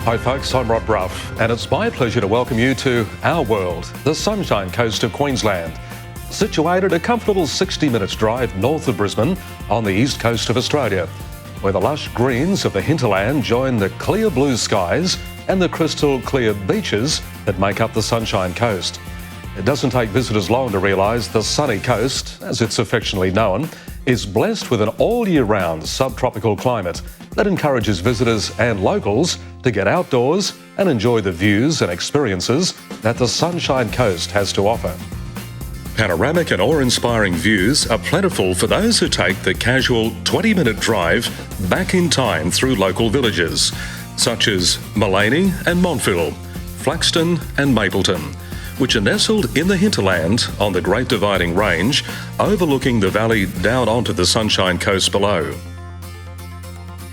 Hi folks, I'm Rob Bruff, and it's my pleasure to welcome you to our world, the Sunshine Coast of Queensland. Situated a comfortable 60 minutes drive north of Brisbane on the east coast of Australia, where the lush greens of the hinterland join the clear blue skies and the crystal clear beaches that make up the Sunshine Coast. It doesn't take visitors long to realise the sunny coast, as it's affectionately known, is blessed with an all-year-round subtropical climate that encourages visitors and locals to get outdoors and enjoy the views and experiences that the Sunshine Coast has to offer. Panoramic and awe-inspiring views are plentiful for those who take the casual 20-minute drive back in time through local villages, such as Mullaney and Montville, Flaxton and Mapleton, which are nestled in the hinterland on the Great Dividing Range, overlooking the valley down onto the Sunshine Coast below.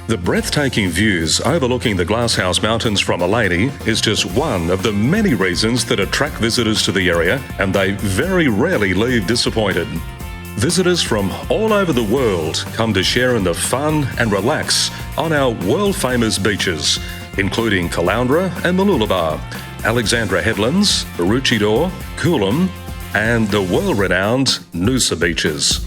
The breathtaking views overlooking the Glasshouse Mountains from Mullaney is just one of the many reasons that attract visitors to the area, and they very rarely leave disappointed. Visitors from all over the world come to share in the fun and relax on our world-famous beaches, including Caloundra and Mooloolaba, Alexandra Headlands, Maroochydore, Coolum, and the world-renowned Noosa beaches.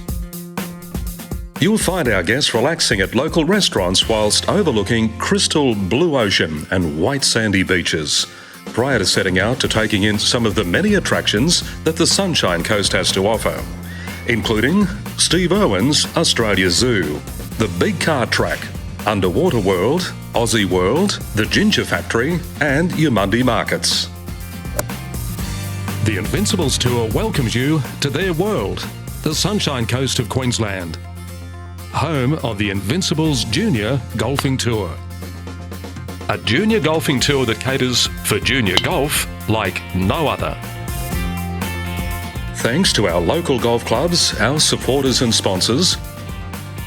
You'll find our guests relaxing at local restaurants whilst overlooking crystal blue ocean and white sandy beaches, prior to setting out to taking in some of the many attractions that the Sunshine Coast has to offer, including Steve Irwin's Australia Zoo, the Big Car Track, Underwater World, Aussie World, the Ginger Factory, and Yamundi Markets. The Invincibles Tour welcomes you to their world, the Sunshine Coast of Queensland, home of the Invincibles Junior Golfing Tour. A junior golfing tour that caters for junior golf like no other. Thanks to our local golf clubs, our supporters and sponsors,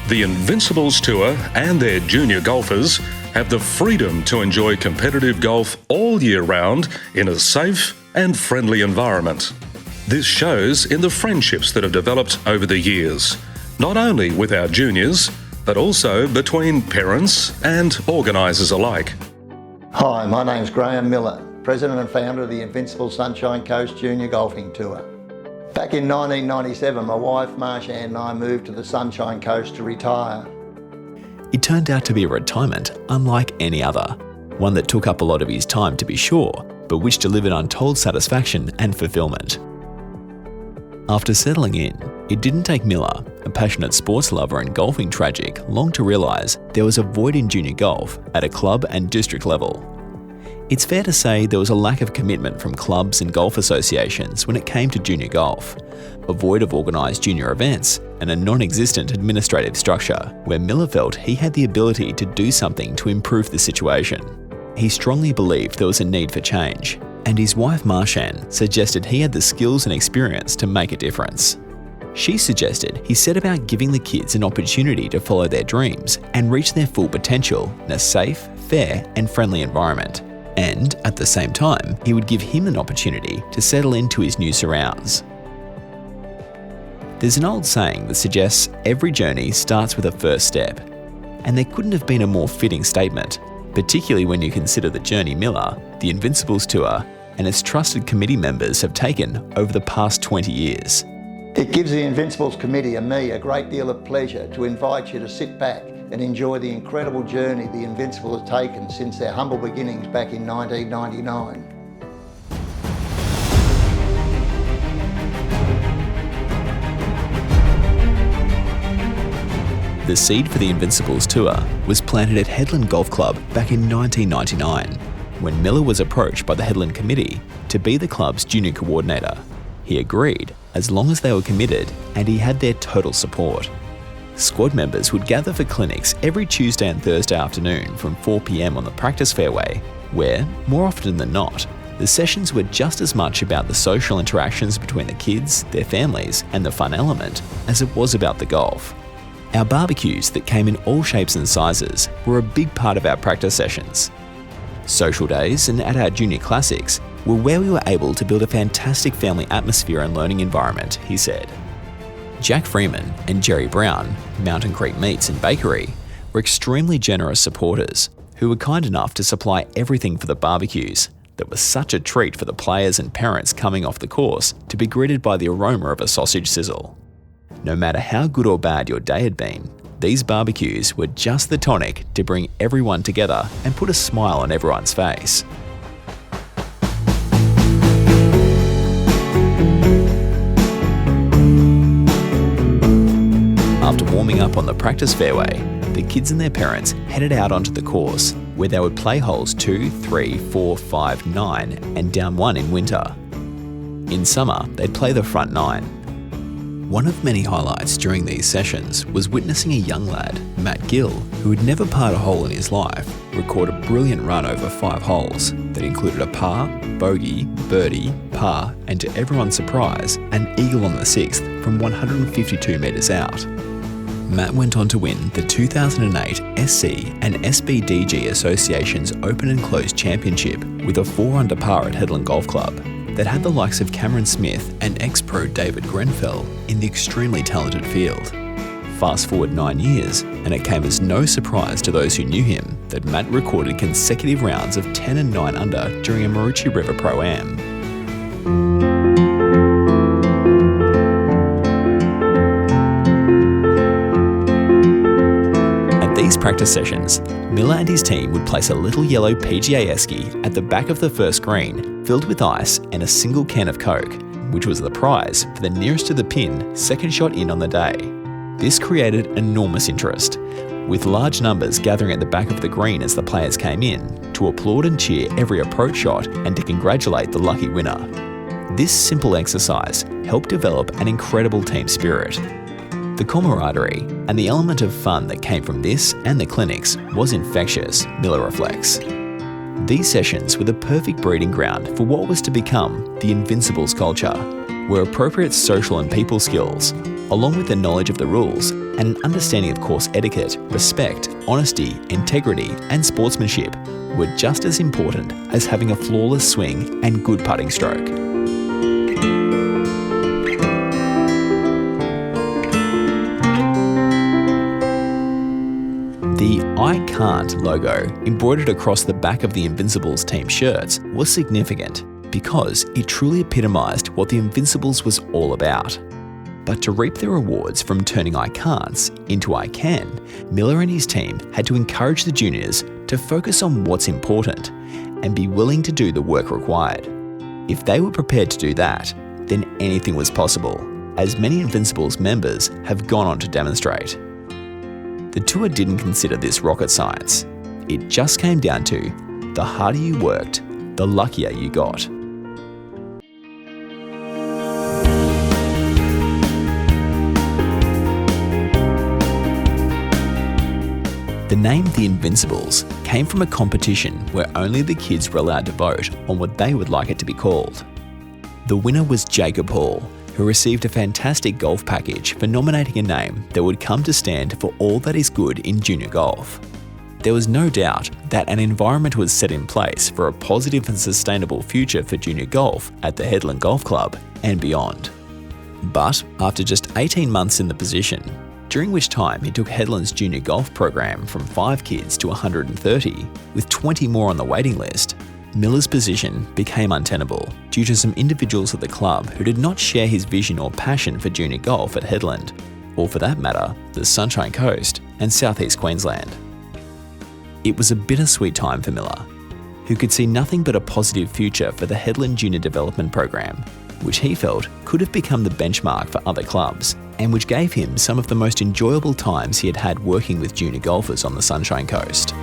the Invincibles Tour and their junior golfers have the freedom to enjoy competitive golf all year round in a safe and friendly environment. This shows in the friendships that have developed over the years, not only with our juniors, but also between parents and organisers alike. Hi, my name's Graeme Miller, President and founder of the Invincible Sunshine Coast Junior Golfing Tour. Back in 1997, my wife Marsha and I moved to the Sunshine Coast to retire. It turned out to be a retirement unlike any other, one that took up a lot of his time to be sure, but which delivered untold satisfaction and fulfilment. After settling in, it didn't take Miller, a passionate sports lover and golfing tragic, long to realise there was a void in junior golf at a club and district level. It's fair to say there was a lack of commitment from clubs and golf associations when it came to junior golf, a void of organised junior events, and a non-existent administrative structure where Miller felt he had the ability to do something to improve the situation. He strongly believed there was a need for change, and his wife Marshan suggested he had the skills and experience to make a difference. She suggested he set about giving the kids an opportunity to follow their dreams and reach their full potential in a safe, fair and friendly environment. And at the same time, he would give him an opportunity to settle into his new surrounds. There's an old saying that suggests every journey starts with a first step, and there couldn't have been a more fitting statement, particularly when you consider the journey Miller, the Invincibles Tour, and its trusted committee members have taken over the past 20 years. It gives the Invincibles Committee and me a great deal of pleasure to invite you to sit back and enjoy the incredible journey the Invincibles have taken since their humble beginnings back in 1999. The seed for the Invincibles Tour was planted at Headland Golf Club back in 1999, when Miller was approached by the Headland Committee to be the club's junior coordinator. He agreed, as long as they were committed, and he had their total support. Squad members would gather for clinics every Tuesday and Thursday afternoon from 4 p.m. on the practice fairway, where, more often than not, the sessions were just as much about the social interactions between the kids, their families, and the fun element as it was about the golf. Our barbecues that came in all shapes and sizes were a big part of our practice sessions. Social days and at our junior classics were where we were able to build a fantastic family atmosphere and learning environment, he said. Jack Freeman and Jerry Brown, Mountain Creek Meats and Bakery, were extremely generous supporters who were kind enough to supply everything for the barbecues that was such a treat for the players and parents coming off the course to be greeted by the aroma of a sausage sizzle. No matter how good or bad your day had been, these barbecues were just the tonic to bring everyone together and put a smile on everyone's face. After warming up on the practice fairway, the kids and their parents headed out onto the course, where they would play holes 2, 3, 4, 5, 9 and down 1 in winter. In summer, they'd play the front 9. One of many highlights during these sessions was witnessing a young lad, Matt Gill, who had never parred a hole in his life, record a brilliant run over 5 holes that included a par, bogey, birdie, par, and to everyone's surprise, an eagle on the 6th from 152 metres out. Matt went on to win the 2008 SC and SBDG Association's Open and Closed Championship with a 4-under par at Headland Golf Club that had the likes of Cameron Smith and ex-pro David Grenfell in the extremely talented field. Fast forward 9 years, and it came as no surprise to those who knew him that Matt recorded consecutive rounds of 10 and 9 under during a Maroochy River Pro-Am. These practice sessions, Miller and his team would place a little yellow PGA esky at the back of the first green, filled with ice and a single can of Coke, which was the prize for the nearest to the pin second shot in on the day. This created enormous interest, with large numbers gathering at the back of the green as the players came in to applaud and cheer every approach shot and to congratulate the lucky winner. This simple exercise helped develop an incredible team spirit. The camaraderie and the element of fun that came from this and the clinics was infectious, Miller reflects. These sessions were the perfect breeding ground for what was to become the Invincibles culture, where appropriate social and people skills, along with the knowledge of the rules and an understanding of course etiquette, respect, honesty, integrity, and sportsmanship were just as important as having a flawless swing and good putting stroke. The I Can't logo embroidered across the back of the Invincibles team shirts was significant because it truly epitomised what the Invincibles was all about. But to reap the rewards from turning I Can'ts into I Can, Miller and his team had to encourage the juniors to focus on what's important and be willing to do the work required. If they were prepared to do that, then anything was possible, as many Invincibles members have gone on to demonstrate. The tour didn't consider this rocket science. It just came down to the harder you worked, the luckier you got. The name The Invincibles came from a competition where only the kids were allowed to vote on what they would like it to be called. The winner was Jacob Hall, who received a fantastic golf package for nominating a name that would come to stand for all that is good in junior golf. There was no doubt that an environment was set in place for a positive and sustainable future for junior golf at the Headland Golf Club and beyond. But after just 18 months in the position, during which time he took Headland's junior golf program from 5 kids to 130, with 20 more on the waiting list, Miller's position became untenable due to some individuals at the club who did not share his vision or passion for junior golf at Headland, or for that matter, the Sunshine Coast and South East Queensland. It was a bittersweet time for Miller, who could see nothing but a positive future for the Headland Junior Development Program, which he felt could have become the benchmark for other clubs and which gave him some of the most enjoyable times he had had working with junior golfers on the Sunshine Coast.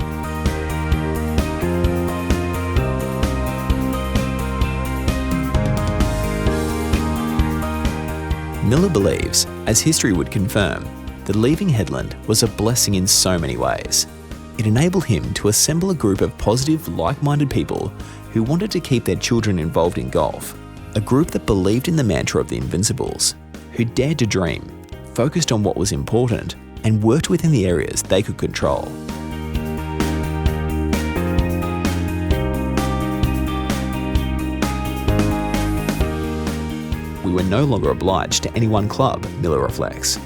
Miller believes, as history would confirm, that leaving Headland was a blessing in so many ways. It enabled him to assemble a group of positive, like-minded people who wanted to keep their children involved in golf, a group that believed in the mantra of the Invincibles, who dared to dream, focused on what was important, and worked within the areas they could control. We were no longer obliged to any one club, Miller reflects.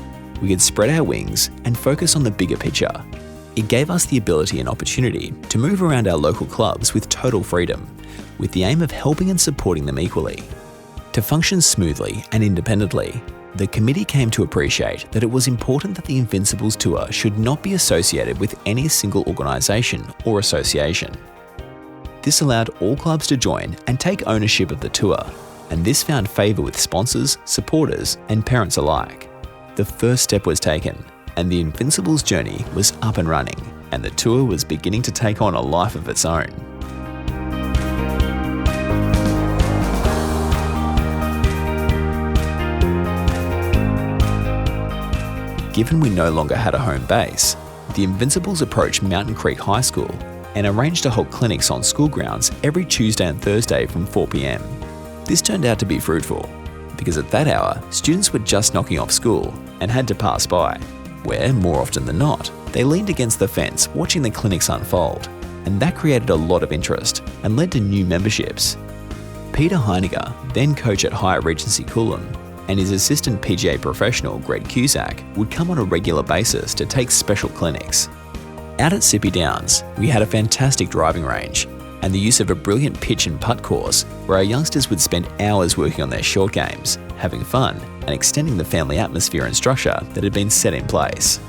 We could spread our wings and focus on the bigger picture. It gave us the ability and opportunity to move around our local clubs with total freedom, with the aim of helping and supporting them equally. To function smoothly and independently, the committee came to appreciate that it was important that the Invincibles Tour should not be associated with any single organisation or association. This allowed all clubs to join and take ownership of the tour, and this found favour with sponsors, supporters and parents alike. The first step was taken, and the Invincibles journey was up and running, and the tour was beginning to take on a life of its own. Given we no longer had a home base, the Invincibles approached Mountain Creek High School and arranged to hold clinics on school grounds every Tuesday and Thursday from 4 p.m. This turned out to be fruitful, because at that hour, students were just knocking off school and had to pass by, where, more often than not, they leaned against the fence watching the clinics unfold, and that created a lot of interest and led to new memberships. Peter Heiniger, then coach at Higher Regency Coolum, and his assistant PGA professional Greg Cusack would come on a regular basis to take special clinics. Out at Sippy Downs, we had a fantastic driving range and the use of a brilliant pitch and putt course where our youngsters would spend hours working on their short games, having fun and extending the family atmosphere and structure that had been set in place.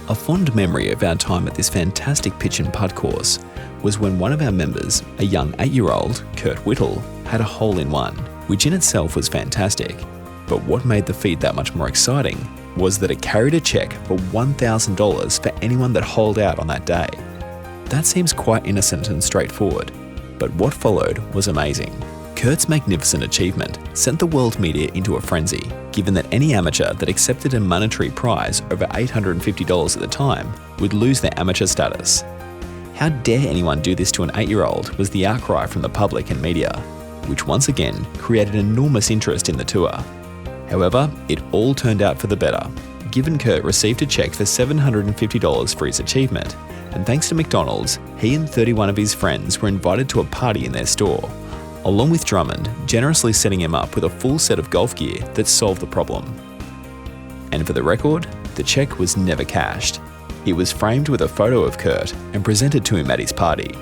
A fond memory of our time at this fantastic pitch and putt course was when one of our members, a young 8-year-old, Kurt Whittle, had a hole-in-one, which in itself was fantastic. But what made the feat that much more exciting was that it carried a cheque for $1,000 for anyone that holed out on that day. That seems quite innocent and straightforward, but what followed was amazing. Kurt's magnificent achievement sent the world media into a frenzy, given that any amateur that accepted a monetary prize over $850 at the time would lose their amateur status. How dare anyone do this to an 8-year-old was the outcry from the public and media, which once again created enormous interest in the tour. However, it all turned out for the better, given Kurt received a cheque for $750 for his achievement, and thanks to McDonald's, he and 31 of his friends were invited to a party in their store, along with Drummond generously setting him up with a full set of golf gear that solved the problem. And for the record, the cheque was never cashed. It was framed with a photo of Kurt and presented to him at his party.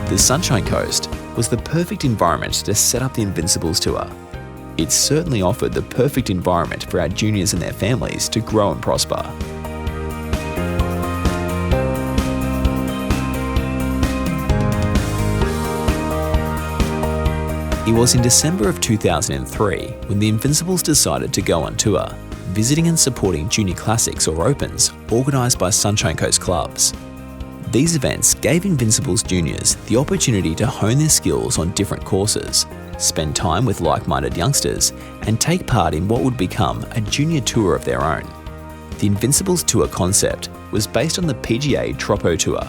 The Sunshine Coast was the perfect environment to set up the Invincibles Tour. It certainly offered the perfect environment for our juniors and their families to grow and prosper. It was in December of 2003 when the Invincibles decided to go on tour, visiting and supporting junior classics or opens organised by Sunshine Coast clubs. These events gave Invincibles juniors the opportunity to hone their skills on different courses, spend time with like-minded youngsters, and take part in what would become a junior tour of their own. The Invincibles Tour concept was based on the PGA Tropo Tour,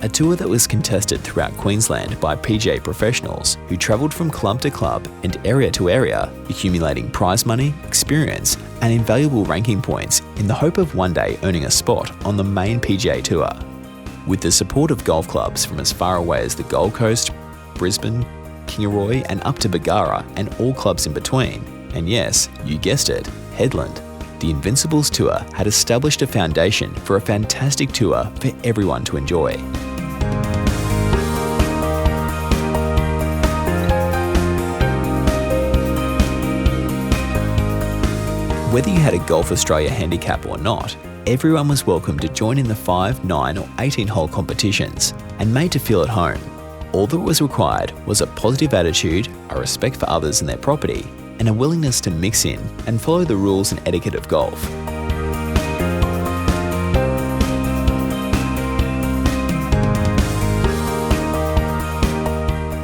a tour that was contested throughout Queensland by PGA professionals who travelled from club to club and area to area, accumulating prize money, experience, and invaluable ranking points in the hope of one day earning a spot on the main PGA Tour. With the support of golf clubs from as far away as the Gold Coast, Brisbane, Kingaroy and up to Bargara and all clubs in between, and yes, you guessed it, Headland, the Invincibles Tour had established a foundation for a fantastic tour for everyone to enjoy. Whether you had a Golf Australia handicap or not, everyone was welcome to join in the 5, 9 or 18-hole competitions and made to feel at home. All that was required was a positive attitude, a respect for others and their property, and a willingness to mix in and follow the rules and etiquette of golf.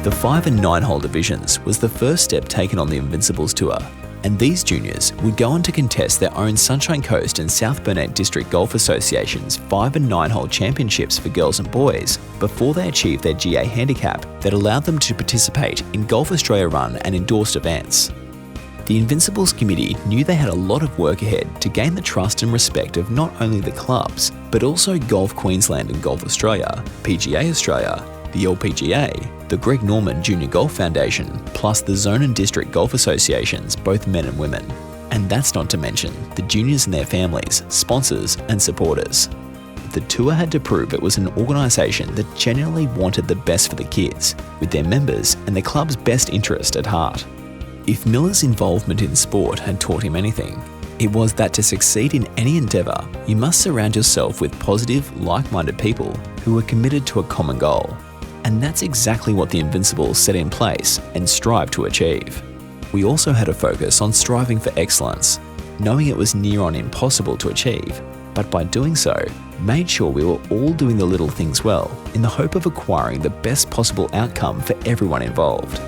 The 5 and 9-hole divisions was the first step taken on the Invincibles Tour, and these juniors would go on to contest their own Sunshine Coast and South Burnett District Golf Association's 5 and 9-hole championships for girls and boys before they achieved their GA handicap that allowed them to participate in Golf Australia run and endorsed events. The Invincibles committee knew they had a lot of work ahead to gain the trust and respect of not only the clubs, but also Golf Queensland and Golf Australia, PGA Australia, the LPGA, the Greg Norman Junior Golf Foundation, plus the Zone and District Golf Associations, both men and women. And that's not to mention the juniors and their families, sponsors and supporters. The tour had to prove it was an organisation that genuinely wanted the best for the kids, with their members and the club's best interest at heart. If Miller's involvement in sport had taught him anything, it was that to succeed in any endeavour, you must surround yourself with positive, like-minded people who are committed to a common goal. And that's exactly what the Invincibles set in place and strive to achieve. We also had a focus on striving for excellence, knowing it was near on impossible to achieve, but by doing so, made sure we were all doing the little things well in the hope of acquiring the best possible outcome for everyone involved.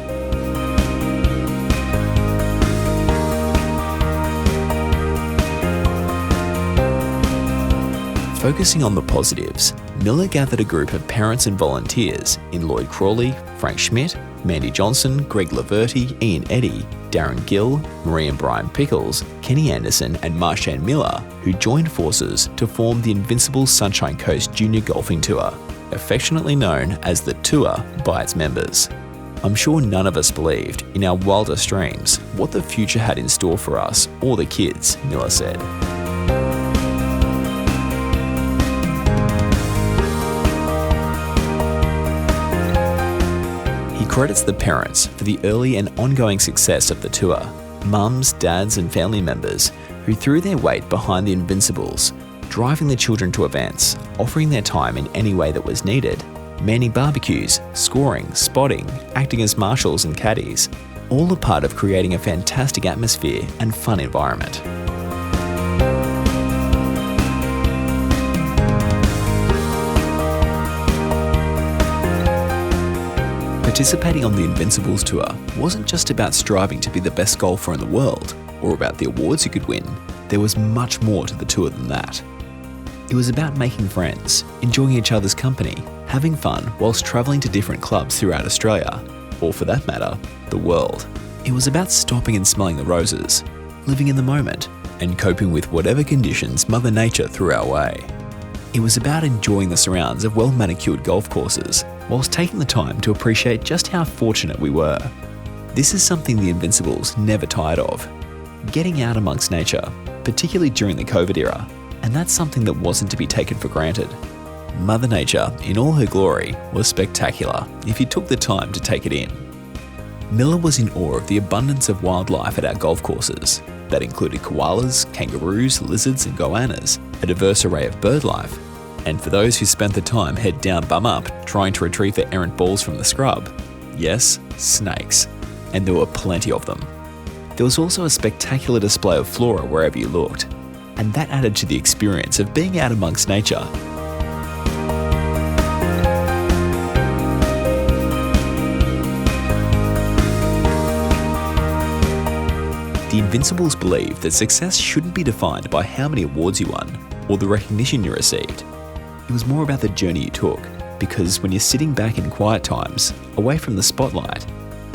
Focusing on the positives, Miller gathered a group of parents and volunteers in Lloyd Crawley, Frank Schmidt, Mandy Johnson, Greg Laverty, Ian Eddy, Darren Gill, Marie and Brian Pickles, Kenny Anderson and Marshann Miller, who joined forces to form the Invincibles Sunshine Coast Junior Golfing Tour, affectionately known as the Tour by its members. I'm sure none of us believed, in our wildest dreams, what the future had in store for us or the kids, Miller said. He credits the parents for the early and ongoing success of the tour, mums, dads and family members who threw their weight behind the Invincibles, driving the children to events, offering their time in any way that was needed, manning barbecues, scoring, spotting, acting as marshals and caddies, all a part of creating a fantastic atmosphere and fun environment. Participating on the Invincibles Tour wasn't just about striving to be the best golfer in the world or about the awards you could win. There was much more to the tour than that. It was about making friends, enjoying each other's company, having fun whilst travelling to different clubs throughout Australia, or for that matter, the world. It was about stopping and smelling the roses, living in the moment, and coping with whatever conditions Mother Nature threw our way. It was about enjoying the surrounds of well-manicured golf courses, whilst taking the time to appreciate just how fortunate we were. This is something the Invincibles never tired of. Getting out amongst nature, particularly during the COVID era, and that's something that wasn't to be taken for granted. Mother Nature, in all her glory, was spectacular if you took the time to take it in. Miller was in awe of the abundance of wildlife at our golf courses. That included koalas, kangaroos, lizards and goannas, a diverse array of bird life, and for those who spent the time head down bum up trying to retrieve their errant balls from the scrub, yes, snakes, and there were plenty of them. There was also a spectacular display of flora wherever you looked, and that added to the experience of being out amongst nature. The Invincibles believe that success shouldn't be defined by how many awards you won or the recognition you received. It was more about the journey you took, because when you're sitting back in quiet times, away from the spotlight,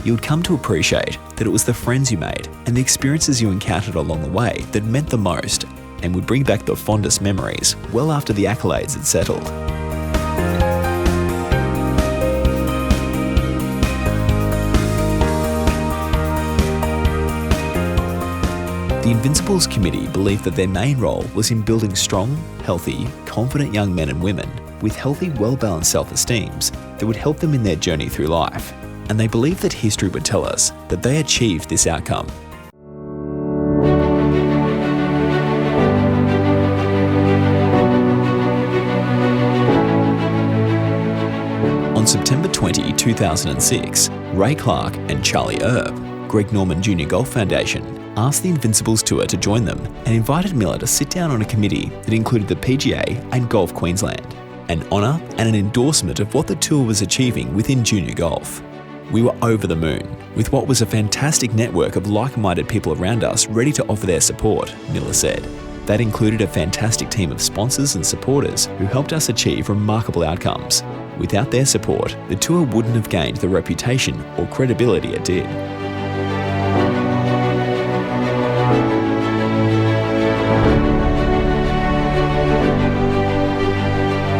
you would come to appreciate that it was the friends you made and the experiences you encountered along the way that meant the most and would bring back the fondest memories well after the accolades had settled. The Invincibles committee believed that their main role was in building strong, healthy, confident young men and women with healthy, well-balanced self-esteems that would help them in their journey through life. And they believed that history would tell us that they achieved this outcome. On September 20, 2006, Ray Clark and Charlie Erb, Greg Norman Junior Golf Foundation, asked the Invincibles Tour to join them and invited Miller to sit down on a committee that included the PGA and Golf Queensland, an honour and an endorsement of what the tour was achieving within junior golf. We were over the moon, with what was a fantastic network of like-minded people around us ready to offer their support, Miller said. That included a fantastic team of sponsors and supporters who helped us achieve remarkable outcomes. Without their support, the tour wouldn't have gained the reputation or credibility it did.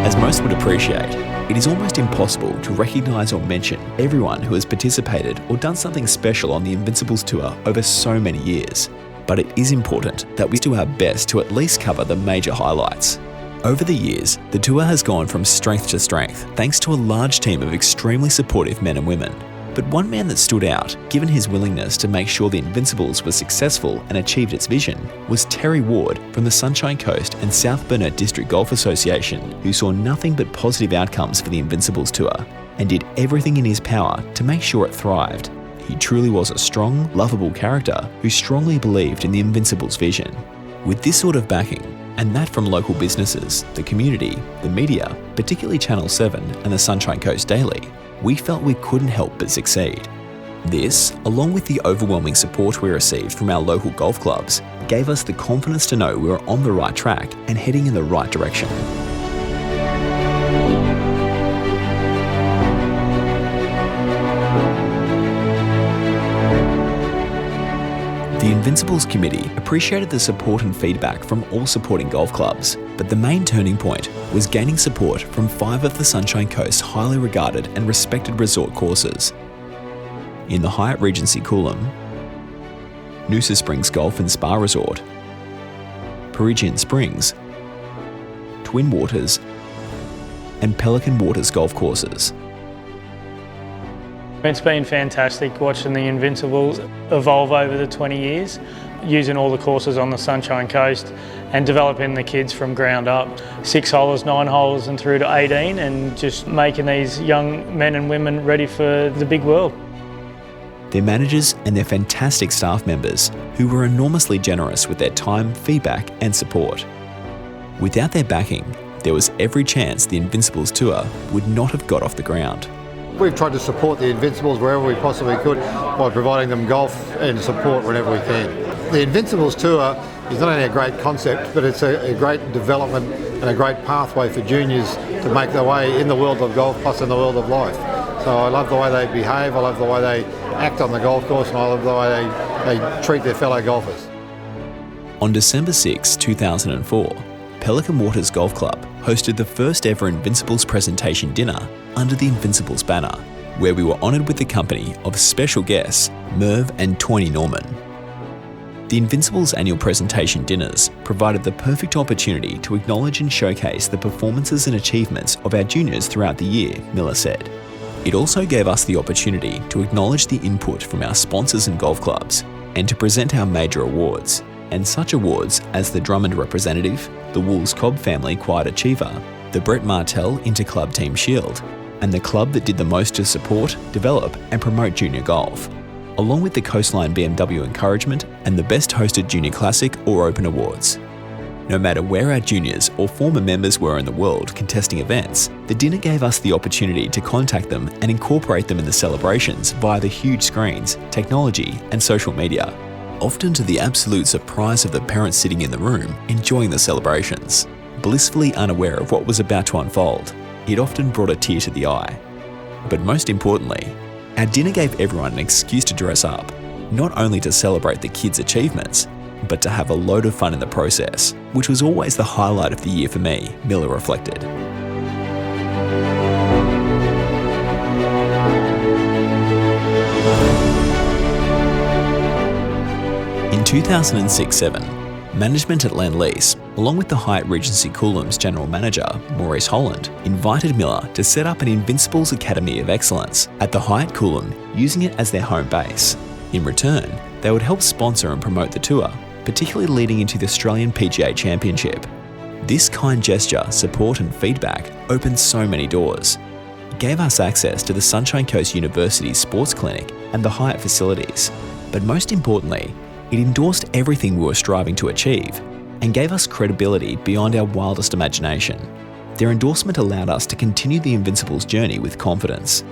As most would appreciate, it is almost impossible to recognise or mention everyone who has participated or done something special on the Invincibles Tour over so many years. But it is important that we do our best to at least cover the major highlights. Over the years, the tour has gone from strength to strength thanks to a large team of extremely supportive men and women. But one man that stood out, given his willingness to make sure the Invincibles was successful and achieved its vision, was Terry Ward from the Sunshine Coast and South Burnett District Golf Association, who saw nothing but positive outcomes for the Invincibles Tour and did everything in his power to make sure it thrived. He truly was a strong, lovable character who strongly believed in the Invincibles vision. With this sort of backing, and that from local businesses, the community, the media, particularly Channel 7 and the Sunshine Coast Daily, we felt we couldn't help but succeed. This, along with the overwhelming support we received from our local golf clubs, gave us the confidence to know we were on the right track and heading in the right direction. The Invincibles Committee appreciated the support and feedback from all supporting golf clubs, but the main turning point was gaining support from 5 of the Sunshine Coast's highly regarded and respected resort courses. In the Hyatt Regency Coolum, Noosa Springs Golf and Spa Resort, Peregian Springs, Twin Waters, and Pelican Waters golf courses. It's been fantastic watching the Invincibles evolve over the 20 years, using all the courses on the Sunshine Coast and developing the kids from ground up. 6 holes, 9 holes and through to 18, and just making these young men and women ready for the big world. Their managers and their fantastic staff members, who were enormously generous with their time, feedback and support. Without their backing, there was every chance the Invincibles Tour would not have got off the ground. We've tried to support the Invincibles wherever we possibly could by providing them golf and support whenever we can. The Invincibles Tour is not only a great concept, but it's a great development and a great pathway for juniors to make their way in the world of golf plus in the world of life. So I love the way they behave, I love the way they act on the golf course, and I love the way they treat their fellow golfers. On December 6, 2004, Pelican Waters Golf Club hosted the first ever Invincibles presentation dinner under the Invincibles banner, where we were honoured with the company of special guests Merv and Tawny Norman. The Invincibles annual presentation dinners provided the perfect opportunity to acknowledge and showcase the performances and achievements of our juniors throughout the year, Miller said. It also gave us the opportunity to acknowledge the input from our sponsors and golf clubs and to present our major awards, and such awards as the Drummond Representative, the Wolves Cobb Family Quiet Achiever, the Brett Martell Interclub Team Shield, and the club that did the most to support, develop and promote junior golf, along with the Coastline BMW Encouragement and the Best Hosted Junior Classic or Open Awards. No matter where our juniors or former members were in the world contesting events, the dinner gave us the opportunity to contact them and incorporate them in the celebrations via the huge screens, technology and social media, often to the absolute surprise of the parents sitting in the room enjoying the celebrations. Blissfully unaware of what was about to unfold, it often brought a tear to the eye. But most importantly, our dinner gave everyone an excuse to dress up, not only to celebrate the kids' achievements, but to have a load of fun in the process, which was always the highlight of the year for me, Miller reflected. In 2006-07, management at Lendlease, along with the Hyatt Regency Coolum's General Manager, Maurice Holland, invited Miller to set up an Invincibles Academy of Excellence at the Hyatt Coolum, using it as their home base. In return, they would help sponsor and promote the tour, particularly leading into the Australian PGA Championship. This kind gesture, support and feedback opened so many doors. It gave us access to the Sunshine Coast University's sports clinic and the Hyatt facilities. But most importantly, it endorsed everything we were striving to achieve and gave us credibility beyond our wildest imagination. Their endorsement allowed us to continue the Invincibles journey with confidence.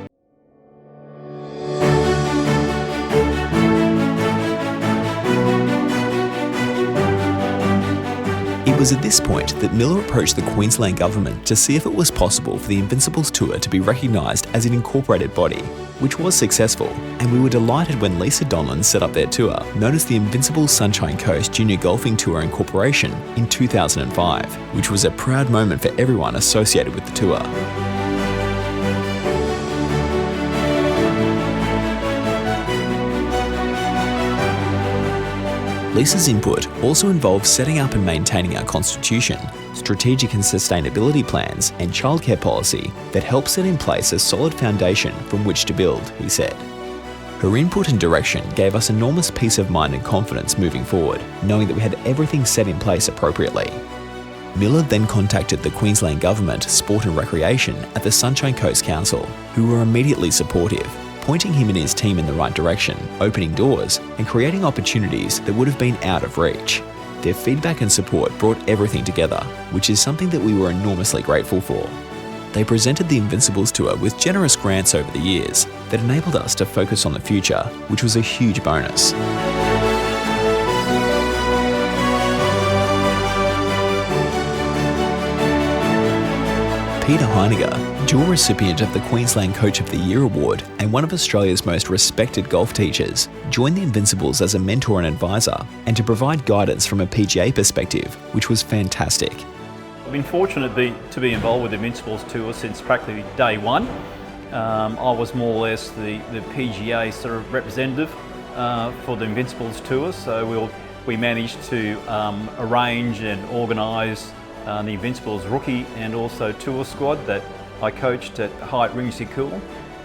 It was at this point that Miller approached the Queensland government to see if it was possible for the Invincibles Tour to be recognised as an incorporated body, which was successful, and we were delighted when Lisa Donlan set up their tour, known as the Invincibles Sunshine Coast Junior Golfing Tour Incorporation, in 2005, which was a proud moment for everyone associated with the tour. Lisa's input also involved setting up and maintaining our constitution, strategic and sustainability plans, and childcare policy that help set in place a solid foundation from which to build, he said. Her input and direction gave us enormous peace of mind and confidence moving forward, knowing that we had everything set in place appropriately. Miller then contacted the Queensland Government Sport and Recreation at the Sunshine Coast Council, who were immediately supportive, pointing him and his team in the right direction, opening doors, and creating opportunities that would have been out of reach. Their feedback and support brought everything together, which is something that we were enormously grateful for. They presented the Invincibles Tour with generous grants over the years that enabled us to focus on the future, which was a huge bonus. Peter Heiniger, dual recipient of the Queensland Coach of the Year Award and one of Australia's most respected golf teachers, joined the Invincibles as a mentor and advisor, and to provide guidance from a PGA perspective, which was fantastic. I've been fortunate to be involved with the Invincibles Tour since practically day one. I was more or less the PGA sort of representative for the Invincibles Tour, so we managed to arrange and organise the Invincibles rookie and also tour squad that I coached at Hyatt Ringsea Cool,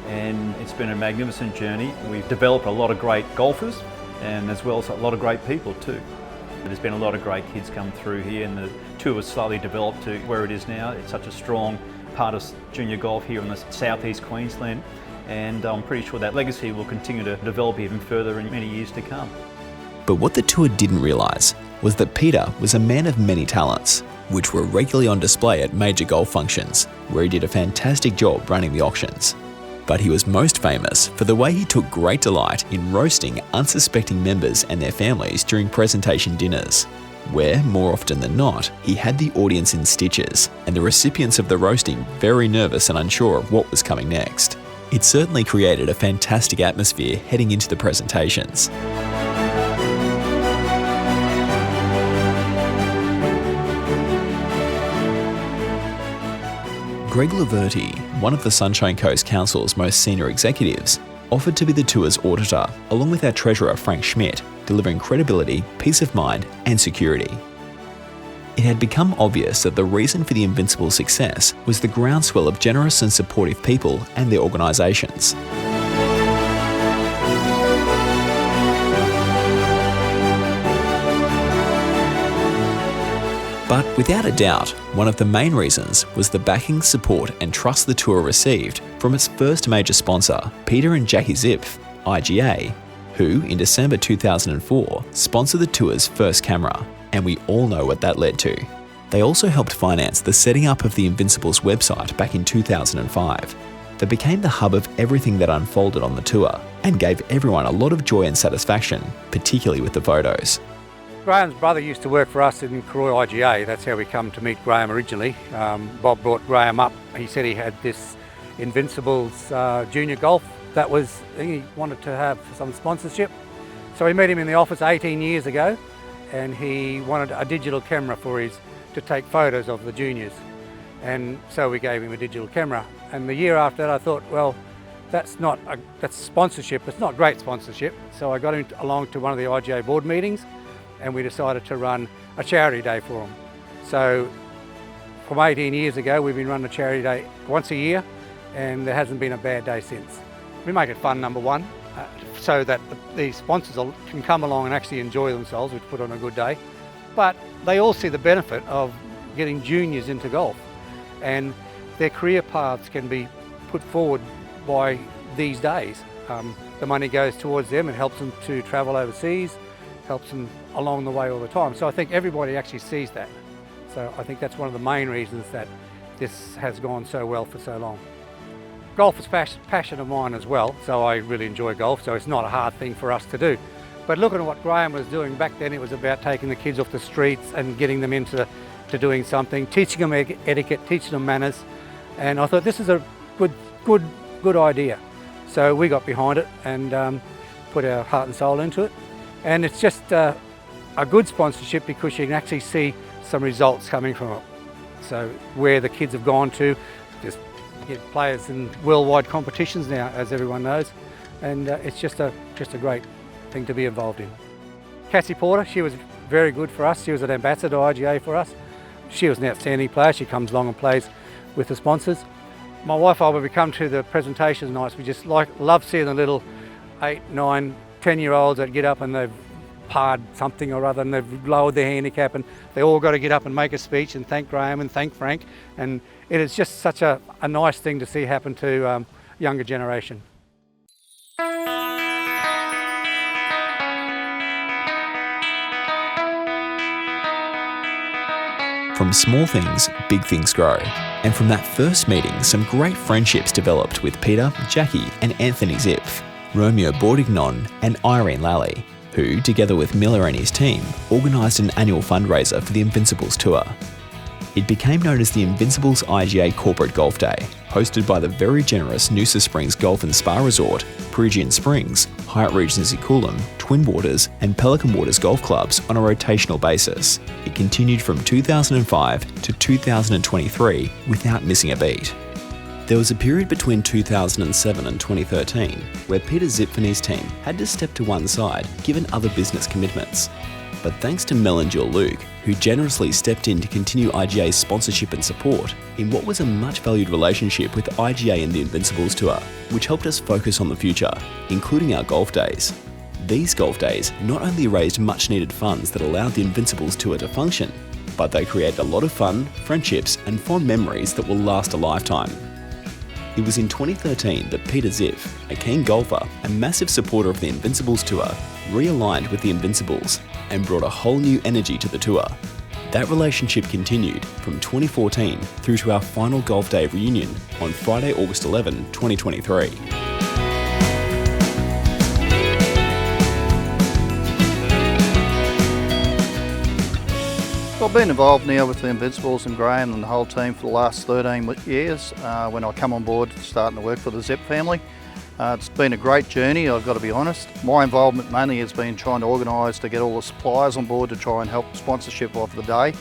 and it's been a magnificent journey. We've developed a lot of great golfers and as well as a lot of great people too. There's been a lot of great kids come through here, and the tour has slowly developed to where it is now. It's such a strong part of junior golf here in the southeast Queensland, and I'm pretty sure that legacy will continue to develop even further in many years to come. But what the tour didn't realise was that Peter was a man of many talents, which were regularly on display at major golf functions, where he did a fantastic job running the auctions. But he was most famous for the way he took great delight in roasting unsuspecting members and their families during presentation dinners, where, more often than not, he had the audience in stitches and the recipients of the roasting very nervous and unsure of what was coming next. It certainly created a fantastic atmosphere heading into the presentations. Greg Laverty, one of the Sunshine Coast Council's most senior executives, offered to be the tour's auditor, along with our treasurer Frank Schmidt, delivering credibility, peace of mind, and security. It had become obvious that the reason for the Invincibles' success was the groundswell of generous and supportive people and their organisations. But without a doubt, one of the main reasons was the backing, support and trust the tour received from its first major sponsor, Peter and Jackie Zipf, IGA, who in December 2004 sponsored the tour's first camera, and we all know what that led to. They also helped finance the setting up of the Invincibles website back in 2005 that became the hub of everything that unfolded on the tour and gave everyone a lot of joy and satisfaction, particularly with the photos. Graham's brother used to work for us in Karoi IGA. That's how we come to meet Graham originally. Bob brought Graham up. He said he had this Invincibles junior golf that he wanted to have some sponsorship. So we met him in the office 18 years ago, and he wanted a digital camera to take photos of the juniors. And so we gave him a digital camera. And the year after that I thought, well, that's sponsorship. It's not great sponsorship. So I got him along to one of the IGA board meetings, and we decided to run a charity day for them. So from 18 years ago, we've been running a charity day once a year, and there hasn't been a bad day since. We make it fun, number one, so that the sponsors can come along and actually enjoy themselves, which put on a good day. But they all see the benefit of getting juniors into golf, and their career paths can be put forward by these days. The money goes towards them, it helps them to travel overseas, helps them along the way all the time. So I think everybody actually sees that. So I think that's one of the main reasons that this has gone so well for so long. Golf is passion of mine as well, so I really enjoy golf, so it's not a hard thing for us to do. But looking at what Graeme was doing back then, it was about taking the kids off the streets and getting them into doing something, teaching them etiquette, teaching them manners, and I thought this is a good idea. So we got behind it and put our heart and soul into it. And it's just a good sponsorship because you can actually see some results coming from it. So where the kids have gone to, just get players in worldwide competitions now, as everyone knows. And it's just a great thing to be involved in. Cassie Porter, she was very good for us. She was an ambassador IGA for us. She was an outstanding player. She comes along and plays with the sponsors. My wife and I, when we come to the presentation nights, we just love seeing the little 8, 9, 10-year-olds that get up and they've parred something or other and they've lowered their handicap and they all got to get up and make a speech and thank Graeme and thank Frank. And it is just such a nice thing to see happen to younger generation. From small things, big things grow. And from that first meeting, some great friendships developed with Peter, Jackie and Anthony Zipf, Romeo Bordignon and Irene Lally, who, together with Miller and his team, organised an annual fundraiser for the Invincibles Tour. It became known as the Invincibles IGA Corporate Golf Day, hosted by the very generous Noosa Springs Golf and Spa Resort, Perugian Springs, Hyatt Regency Coolum, Twin Waters and Pelican Waters golf clubs on a rotational basis. It continued from 2005 to 2023 without missing a beat. There was a period between 2007 and 2013 where Peter Zipf and his team had to step to one side given other business commitments. But thanks to Mel and Jill Luke, who generously stepped in to continue IGA's sponsorship and support in what was a much valued relationship with IGA and the Invincibles Tour, which helped us focus on the future, including our golf days. These golf days not only raised much needed funds that allowed the Invincibles Tour to function, but they created a lot of fun, friendships and fond memories that will last a lifetime. It was in 2013 that Peter Zipf, a keen golfer and massive supporter of the Invincibles Tour, realigned with the Invincibles and brought a whole new energy to the tour. That relationship continued from 2014 through to our final golf day reunion on Friday, August 11, 2023. I've been involved now with the Invincibles and Graeme and the whole team for the last 13 years when I come on board starting to work for the Zip family. It's been a great journey, I've got to be honest. My involvement mainly has been trying to organise to get all the suppliers on board to try and help sponsorship of the day.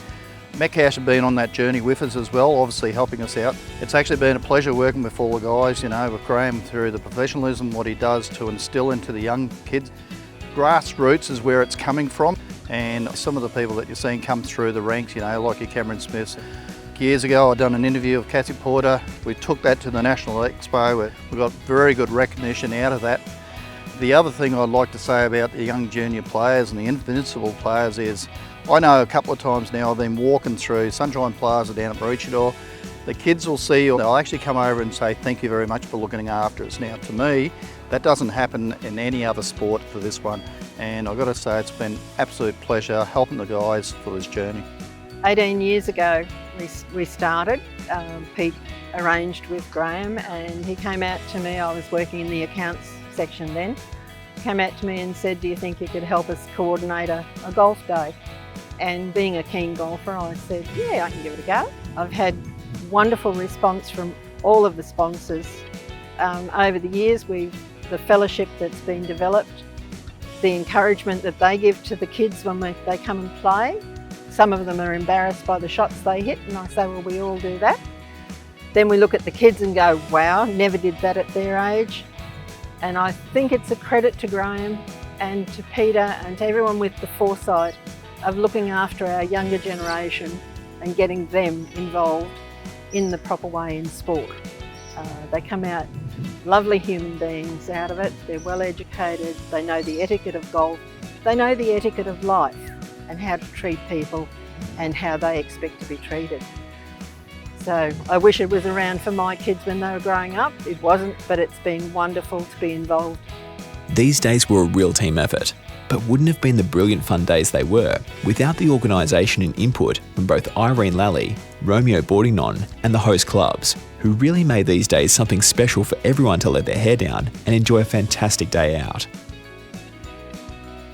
Metcash have been on that journey with us as well, obviously helping us out. It's actually been a pleasure working with all the guys, you know, with Graeme through the professionalism, what he does to instil into the young kids. Grassroots is where it's coming from, and some of the people that you're seeing come through the ranks, you know, like your Cameron Smiths. Years ago I'd done an interview with Cassie Porter. We took that to the National Expo where we got very good recognition out of that. The other thing I'd like to say about the young junior players and the Invincible players is I know a couple of times now I've been walking through Sunshine Plaza down at Maroochydore. The kids will see you, they'll actually come over and say thank you very much for looking after us. Now to me that doesn't happen in any other sport for this one, and I've got to say it's been absolute pleasure helping the guys for this journey. 18 years ago we started. Pete arranged with Graeme and he came out to me, I was working in the accounts section then, came out to me and said, do you think you could help us coordinate a golf day? And being a keen golfer, I said, yeah, I can give it a go. I've had wonderful response from all of the sponsors. Over the years, the fellowship that's been developed, the encouragement that they give to the kids when they come and play. Some of them are embarrassed by the shots they hit, and I say, well, we all do that. Then we look at the kids and go, wow, never did that at their age. And I think it's a credit to Graeme and to Peter and to everyone with the foresight of looking after our younger generation and getting them involved in the proper way in sport. They come out lovely human beings out of it. They're well educated, they know the etiquette of golf, they know the etiquette of life and how to treat people and how they expect to be treated. So I wish it was around for my kids when they were growing up. It wasn't, but it's been wonderful to be involved. These days were a real team effort, but wouldn't have been the brilliant fun days they were without the organisation and input from both Irene Lally, Romeo Bordignon and the host clubs, who really made these days something special for everyone to let their hair down and enjoy a fantastic day out.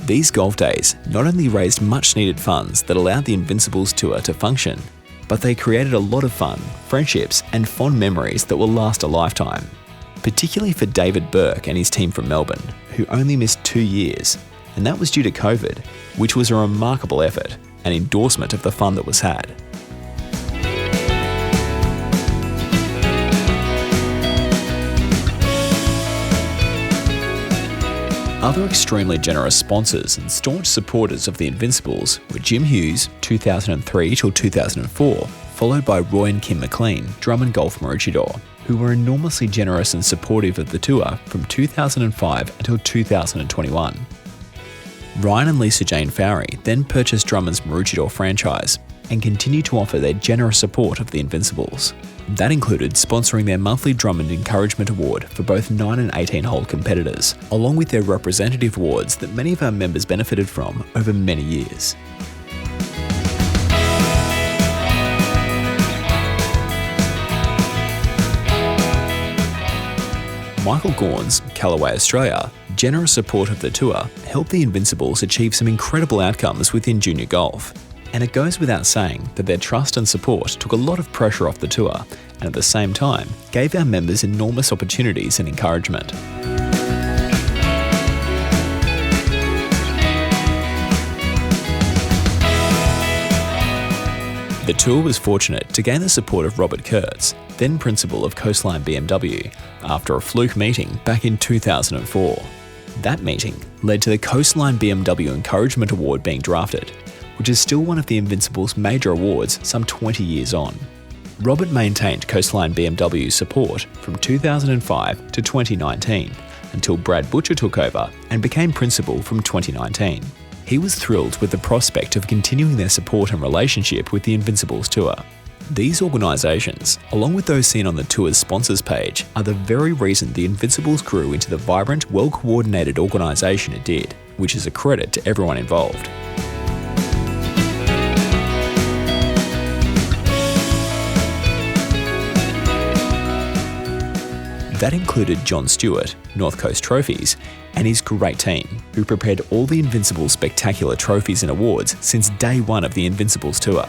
These golf days not only raised much needed funds that allowed the Invincibles Tour to function, but they created a lot of fun, friendships and fond memories that will last a lifetime. particularly for David Burke and his team from Melbourne, who only missed 2 years, and that was due to COVID, which was a remarkable effort, an endorsement of the fun that was had. Other extremely generous sponsors and staunch supporters of the Invincibles were Jim Hughes, 2003 till 2004, followed by Roy and Kim McLean, Drum & Golf Maroochydore, who were enormously generous and supportive of the tour from 2005 until 2021. Ryan and Lisa Jane Fowrie then purchased Drummond's Maroochydore franchise and continued to offer their generous support of the Invincibles. That included sponsoring their monthly Drummond Encouragement Award for both 9 and 18-hole competitors, along with their representative awards that many of our members benefited from over many years. Michael Gaughan's Callaway Australia generous support of the tour helped the Invincibles achieve some incredible outcomes within junior golf. And it goes without saying that their trust and support took a lot of pressure off the tour and at the same time gave our members enormous opportunities and encouragement. The tour was fortunate to gain the support of Robert Kurtz, then principal of Coastline BMW, after a fluke meeting back in 2004. That meeting led to the Coastline BMW Encouragement Award being drafted, which is still one of the Invincibles' major awards some 20 years on. Robert maintained Coastline BMW's support from 2005 to 2019, until Brad Butcher took over and became principal from 2019. He was thrilled with the prospect of continuing their support and relationship with the Invincibles Tour. These organisations, along with those seen on the tour's sponsors page, are the very reason the Invincibles grew into the vibrant, well-coordinated organisation it did, which is a credit to everyone involved. That included John Stewart, North Coast Trophies, and his great team, who prepared all the Invincibles spectacular trophies and awards since day one of the Invincibles Tour.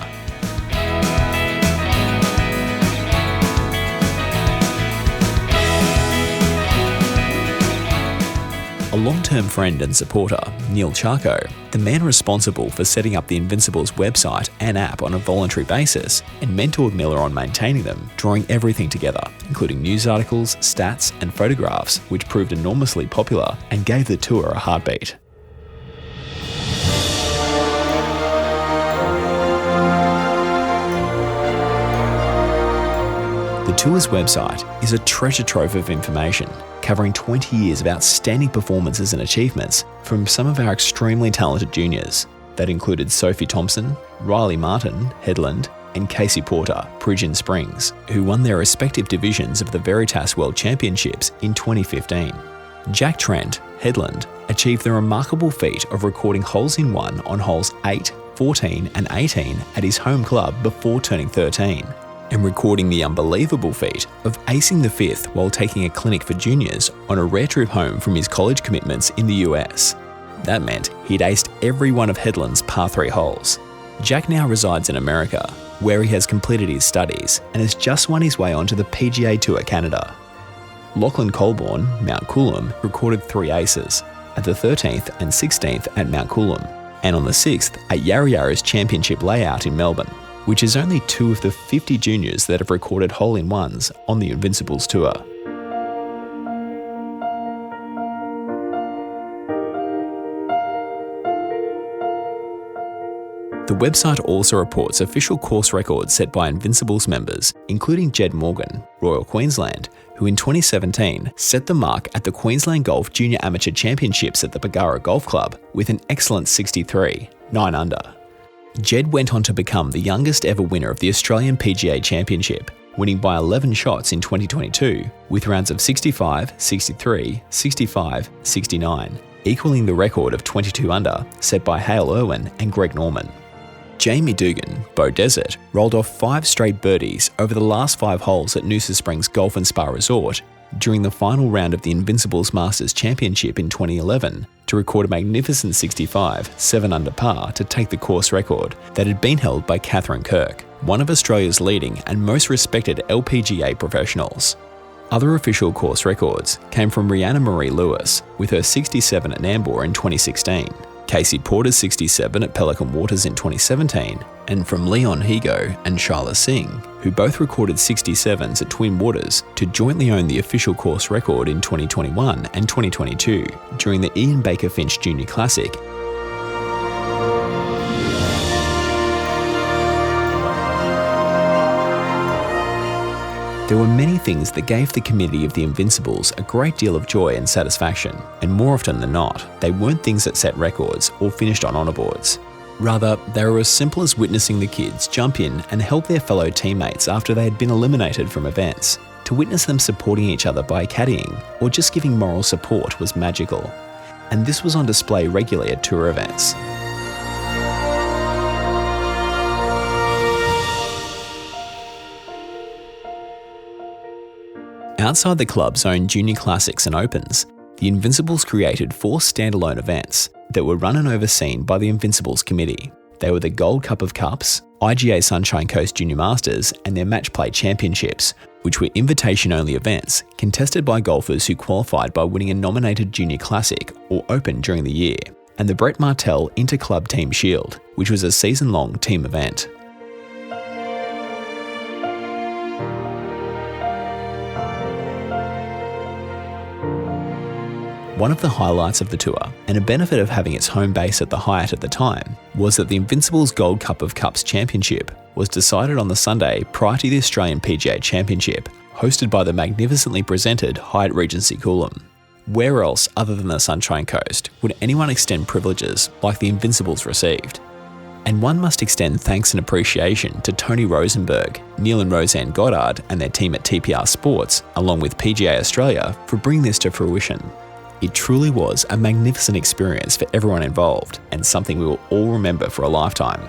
A long-term friend and supporter, Neil Charco, the man responsible for setting up the Invincibles website and app on a voluntary basis, and mentored Miller on maintaining them, drawing everything together, including news articles, stats, and photographs, which proved enormously popular and gave the tour a heartbeat. The tour's website is a treasure trove of information, covering 20 years of outstanding performances and achievements from some of our extremely talented juniors. That included Sophie Thompson, Riley Martin, Headland, and Casey Porter, Pigeon Springs, who won their respective divisions of the Veritas World Championships in 2015. Jack Trent, Headland, achieved the remarkable feat of recording holes-in-one on holes 8, 14 and 18 at his home club before turning 13. And recording the unbelievable feat of acing the fifth while taking a clinic for juniors on a rare trip home from his college commitments in the US. That meant he'd aced every one of Headland's par 3 holes. Jack now resides in America, where he has completed his studies and has just won his way onto the PGA Tour Canada. Lachlan Colborne, Mount Coolum, recorded 3 aces, at the 13th and 16th at Mount Coolum, and on the 6th at Yarra Yarra's Championship Layout in Melbourne, which is only 2 of the 50 juniors that have recorded hole-in-ones on the Invincibles Tour. The website also reports official course records set by Invincibles members, including Jed Morgan, Royal Queensland, who in 2017 set the mark at the Queensland Golf Junior Amateur Championships at the Bargara Golf Club with an excellent 63, 9 under. Jed went on to become the youngest ever winner of the Australian PGA Championship, winning by 11 shots in 2022, with rounds of 65, 63, 65, 69, equaling the record of 22 under set by Hale Irwin and Greg Norman. Jamie Dugan, Bow Desert, rolled off 5 straight birdies over the last 5 holes at Noosa Springs Golf and Spa Resort during the final round of the Invincibles Masters Championship in 2011 to record a magnificent 65, 7 under par to take the course record that had been held by Catherine Kirk, one of Australia's leading and most respected LPGA professionals. Other official course records came from Rhianna Marie Lewis with her 67 at Nambour in 2016, Casey Porter's 67 at Pelican Waters in 2017, and from Leon Higo and Shyla Singh, who both recorded 67s at Twin Waters to jointly own the official course record in 2021 and 2022 during the Ian Baker Finch Junior Classic. There were many things that gave the committee of the Invincibles a great deal of joy and satisfaction, and more often than not, they weren't things that set records or finished on honour boards. Rather, they were as simple as witnessing the kids jump in and help their fellow teammates after they had been eliminated from events. To witness them supporting each other by caddying or just giving moral support was magical. And this was on display regularly at tour events. Outside the club's own junior classics and opens, the Invincibles created 4 standalone events that were run and overseen by the Invincibles Committee. They were the Gold Cup of Cups, IGA Sunshine Coast Junior Masters, and their Match Play Championships, which were invitation-only events contested by golfers who qualified by winning a nominated Junior Classic or Open during the year, and the Brett Martell Interclub Team Shield, which was a season-long team event. One of the highlights of the tour, and a benefit of having its home base at the Hyatt at the time, was that the Invincibles Gold Cup of Cups Championship was decided on the Sunday prior to the Australian PGA Championship, hosted by the magnificently presented Hyatt Regency Coolum. Where else other than the Sunshine Coast would anyone extend privileges like the Invincibles received? And one must extend thanks and appreciation to Tony Rosenberg, Neil and Roseanne Goddard and their team at TPR Sports, along with PGA Australia, for bringing this to fruition. It truly was a magnificent experience for everyone involved, and something we will all remember for a lifetime.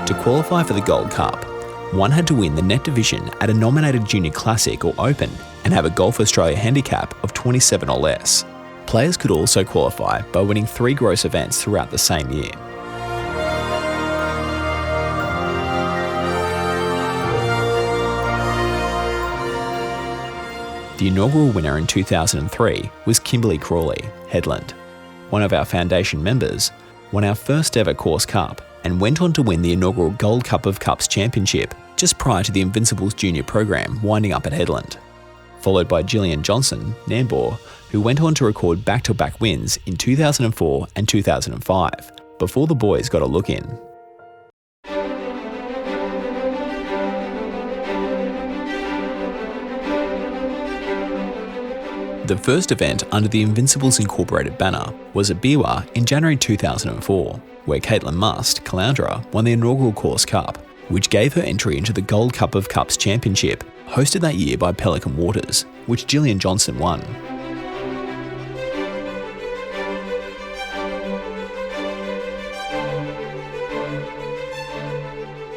To qualify for the Gold Cup, one had to win the net division at a nominated Junior Classic or Open and have a Golf Australia handicap of 27 or less. Players could also qualify by winning 3 gross events throughout the same year. The inaugural winner in 2003 was Kimberly Crawley, Headland. One of our foundation members won our first ever course cup and went on to win the inaugural Gold Cup of Cups Championship just prior to the Invincibles Junior program winding up at Headland. Followed by Gillian Johnson, Nambour, who went on to record back-to-back wins in 2004 and 2005, before the boys got a look in. The first event under the Invincibles Incorporated banner was at Biwa in January 2004, where Caitlin Must, Caloundra, won the inaugural Course Cup, which gave her entry into the Gold Cup of Cups Championship, hosted that year by Pelican Waters, which Gillian Johnson won.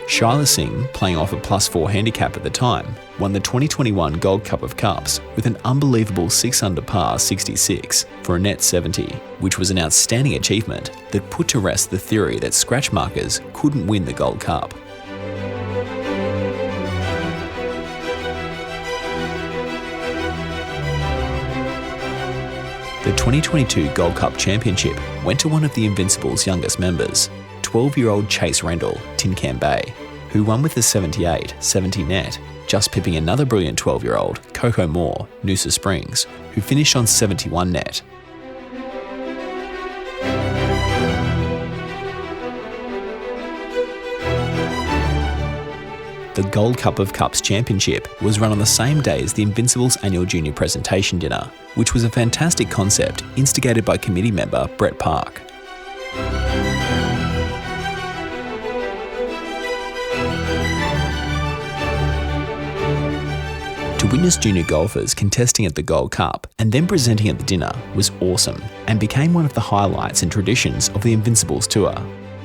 Shyla Singh, playing off a +4 handicap at the time, won the 2021 Gold Cup of Cups with an unbelievable 6 under par 66 for a net 70, which was an outstanding achievement that put to rest the theory that scratch markers couldn't win the Gold Cup. The 2022 Gold Cup Championship went to one of the Invincibles' youngest members, 12-year-old Chase Rendell, Tin Can Bay, who won with a 78, 70 net, just pipping another brilliant 12-year-old, Coco Moore, Noosa Springs, who finished on 71 net. The Gold Cup of Cups Championship was run on the same day as the Invincibles annual junior presentation dinner, which was a fantastic concept instigated by committee member Brett Park. To witness junior golfers contesting at the Gold Cup and then presenting at the dinner was awesome and became one of the highlights and traditions of the Invincibles Tour.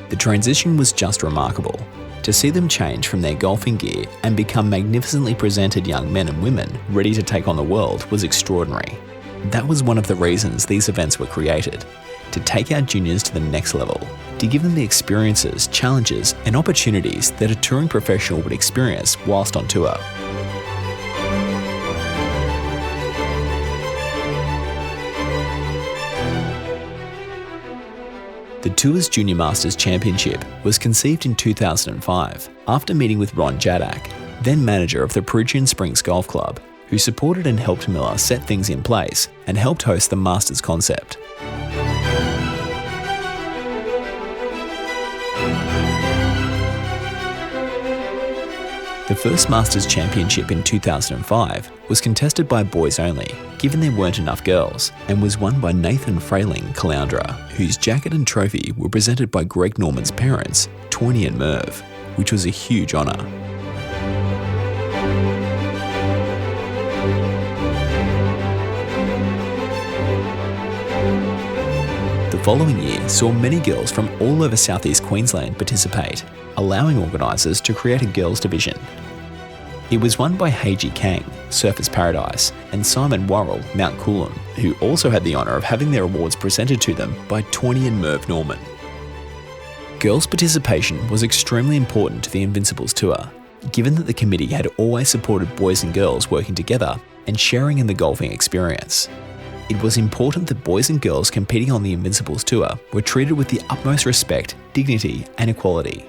The transition was just remarkable. To see them change from their golfing gear and become magnificently presented young men and women ready to take on the world was extraordinary. That was one of the reasons these events were created, to take our juniors to the next level, to give them the experiences, challenges and opportunities that a touring professional would experience whilst on tour. The Tour's Junior Masters Championship was conceived in 2005 after meeting with Ron Jadak, then manager of the Perugian Springs Golf Club, who supported and helped Miller set things in place and helped host the Masters concept. The first Masters Championship in 2005 was contested by boys only, given there weren't enough girls, and was won by Nathan Frayling Caloundra, whose jacket and trophy were presented by Greg Norman's parents, Tawny and Merv, which was a huge honour. The following year saw many girls from all over southeast Queensland participate, allowing organisers to create a girls' division. It was won by Heiji Kang, Surfers Paradise, and Simon Worrell, Mount Coolum, who also had the honour of having their awards presented to them by Tawny and Merv Norman. Girls' participation was extremely important to the Invincibles Tour, given that the committee had always supported boys and girls working together and sharing in the golfing experience. It was important that boys and girls competing on the Invincibles Tour were treated with the utmost respect, dignity and equality.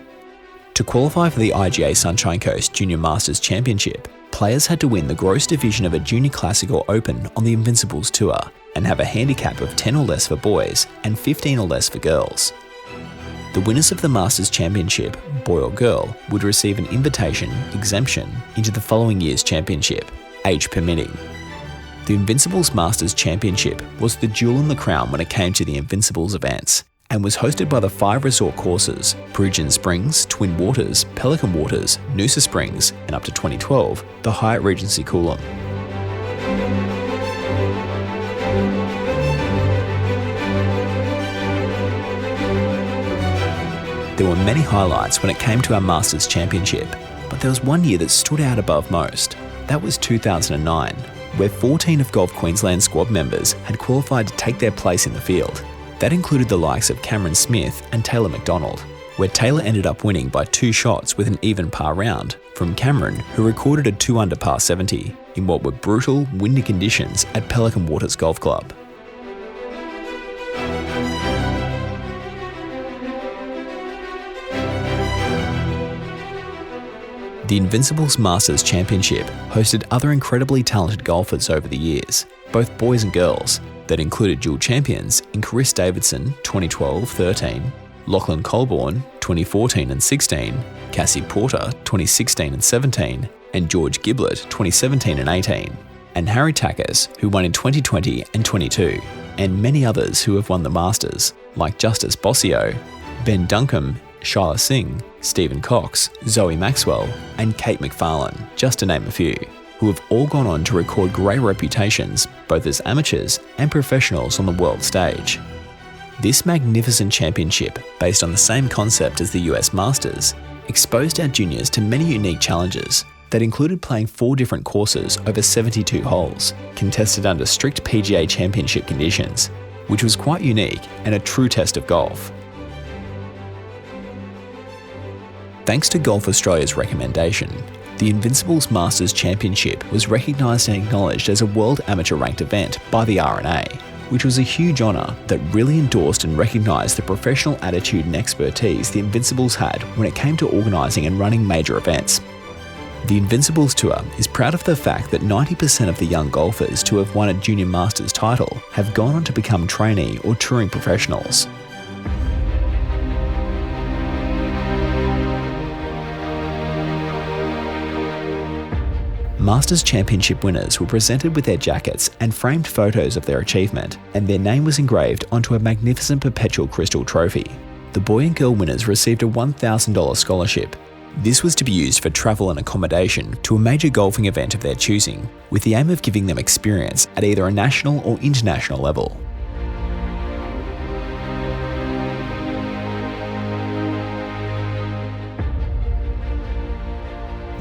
To qualify for the IGA Sunshine Coast Junior Masters Championship, players had to win the gross division of a Junior Classic or Open on the Invincibles Tour and have a handicap of 10 or less for boys and 15 or less for girls. The winners of the Masters Championship, boy or girl, would receive an invitation exemption into the following year's championship, age permitting. The Invincibles Masters Championship was the jewel in the crown when it came to the Invincibles events, and was hosted by the 5 resort courses, Perugian Springs, Twin Waters, Pelican Waters, Noosa Springs, and up to 2012, the Hyatt Regency Coolum. There were many highlights when it came to our Masters Championship, but there was one year that stood out above most. That was 2009, where 14 of Golf Queensland squad members had qualified to take their place in the field. That included the likes of Cameron Smith and Taylor McDonald, where Taylor ended up winning by 2 shots with an even par round from Cameron, who recorded a 2-under par 70 in what were brutal, windy conditions at Pelican Waters Golf Club. The Invincibles Masters Championship hosted other incredibly talented golfers over the years, both boys and girls, that included dual champions in Chris Davidson 2012-13, Lachlan Colborne 2014 and 16, Cassie Porter 2016 and 17, and George Giblett 2017 and 18, and Harry Takas, who won in 2020 and 22, and many others who have won the Masters, like Justice Bossio, Ben Duncombe, Shyla Singh, Stephen Cox, Zoe Maxwell, and Kate McFarlane, just to name a few, who have all gone on to record great reputations, both as amateurs and professionals on the world stage. This magnificent championship, based on the same concept as the US Masters, exposed our juniors to many unique challenges that included playing 4 different courses over 72 holes, contested under strict PGA Championship conditions, which was quite unique and a true test of golf. Thanks to Golf Australia's recommendation, the Invincibles Masters Championship was recognised and acknowledged as a World Amateur Ranked event by the R&A, which was a huge honour that really endorsed and recognised the professional attitude and expertise the Invincibles had when it came to organising and running major events. The Invincibles Tour is proud of the fact that 90% of the young golfers to have won a Junior Masters title have gone on to become trainee or touring professionals. Masters Championship winners were presented with their jackets and framed photos of their achievement, and their name was engraved onto a magnificent perpetual crystal trophy. The boy and girl winners received a $1,000 scholarship. This was to be used for travel and accommodation to a major golfing event of their choosing, with the aim of giving them experience at either a national or international level.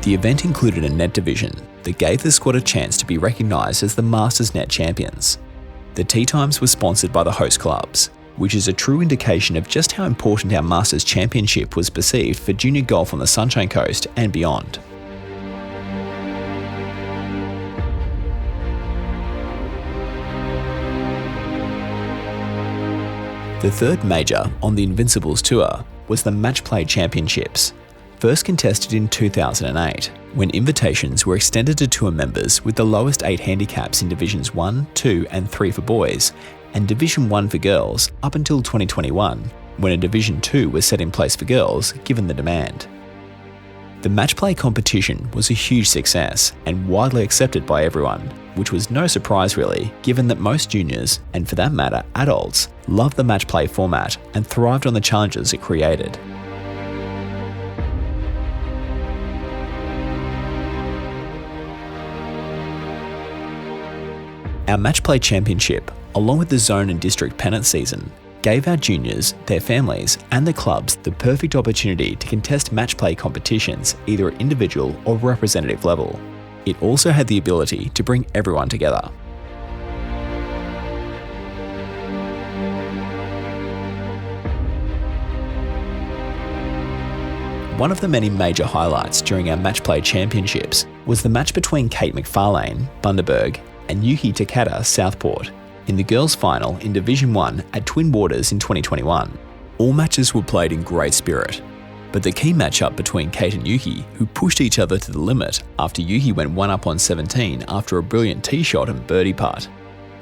The event included a net division that gave the squad a chance to be recognised as the Masters Net Champions. The tee times were sponsored by the host clubs. which is a true indication of just how important our Masters Championship was perceived for junior golf on the Sunshine Coast and beyond. The third major on the Invincibles Tour was the Match Play Championships, first contested in 2008, when invitations were extended to tour members with the lowest 8 handicaps in Divisions 1, 2 and 3 for boys, and Division 1 for girls up until 2021, when a Division 2 was set in place for girls given the demand. The match play competition was a huge success and widely accepted by everyone, which was no surprise really, given that most juniors, and for that matter adults, loved the match play format and thrived on the challenges it created. Our Match Play Championship, along with the zone and district pennant season, gave our juniors, their families and the clubs the perfect opportunity to contest match play competitions either at individual or representative level. It also had the ability to bring everyone together. One of the many major highlights during our Match Play Championships was the match between Kate McFarlane, Bundaberg, and Yuki Takata, Southport, in the girls' final in Division 1 at Twin Waters in 2021. All matches were played in great spirit, but the key matchup between Kate and Yuki, who pushed each other to the limit after Yuki went 1 up on 17 after a brilliant tee shot and birdie putt.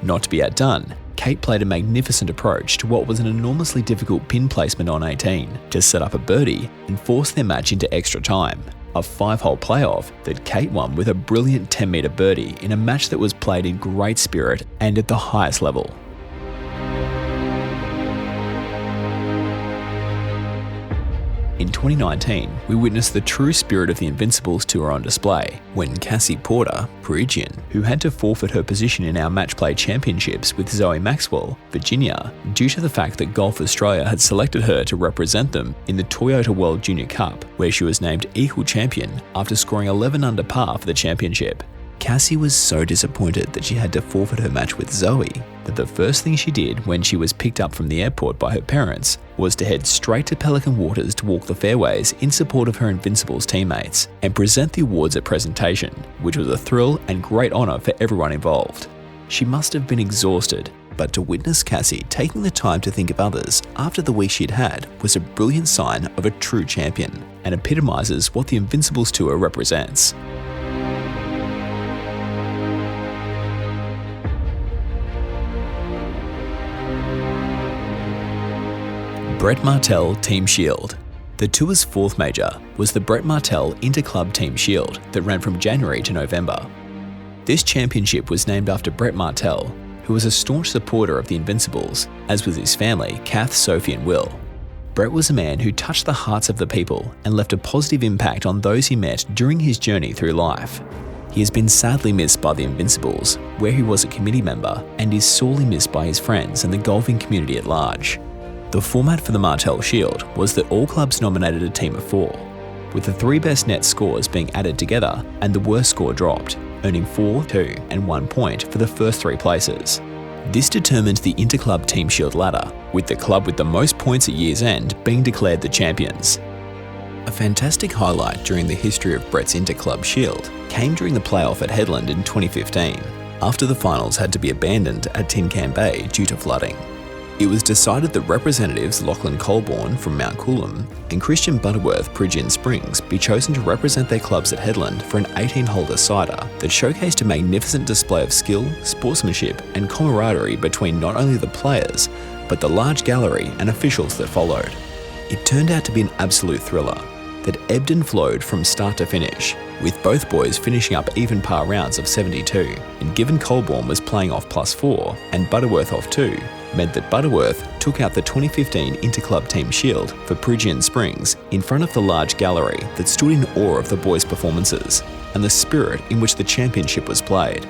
Not to be outdone, Kate played a magnificent approach to what was an enormously difficult pin placement on 18 to set up a birdie and force their match into extra time. A 5-hole playoff that Kate won with a brilliant 10-metre birdie in a match that was played in great spirit and at the highest level. In 2019, we witnessed the true spirit of the Invincibles Tour on display when Cassie Porter, Perugian, who had to forfeit her position in our Match Play Championships with Zoe Maxwell, Virginia, due to the fact that Golf Australia had selected her to represent them in the Toyota World Junior Cup, where she was named equal champion after scoring 11 under par for the championship. Cassie was so disappointed that she had to forfeit her match with Zoe that the first thing she did when she was picked up from the airport by her parents was to head straight to Pelican Waters to walk the fairways in support of her Invincibles teammates and present the awards at presentation, which was a thrill and great honour for everyone involved. She must have been exhausted, but to witness Cassie taking the time to think of others after the week she'd had was a brilliant sign of a true champion and epitomises what the Invincibles Tour represents. Brett Martell Team Shield. The tour's fourth major was the Brett Martell Interclub Team Shield that ran from January to November. This championship was named after Brett Martell, who was a staunch supporter of the Invincibles, as was his family, Kath, Sophie and Will. Brett was a man who touched the hearts of the people and left a positive impact on those he met during his journey through life. He has been sadly missed by the Invincibles, where he was a committee member, and is sorely missed by his friends and the golfing community at large. The format for the Martell Shield was that all clubs nominated a team of 4, with the 3 best net scores being added together and the worst score dropped, earning 4, 2 and 1 point for the first 3 places. This determined the Interclub Team Shield ladder, with the club with the most points at year's end being declared the champions. A fantastic highlight during the history of Brett's Interclub Shield came during the playoff at Headland in 2015, after the finals had to be abandoned at Tin Can Bay due to flooding. It was decided that representatives Lachlan Colborne from Mount Coolum and Christian Butterworth, Perugian Springs, be chosen to represent their clubs at Headland for an 18-hole decider that showcased a magnificent display of skill, sportsmanship and camaraderie between not only the players, but the large gallery and officials that followed. It turned out to be an absolute thriller that ebbed and flowed from start to finish, with both boys finishing up even par rounds of 72, and given Colborne was playing off +4 and Butterworth off 2, meant that Butterworth took out the 2015 Interclub Team Shield for Perugian Springs in front of the large gallery that stood in awe of the boys' performances and the spirit in which the championship was played.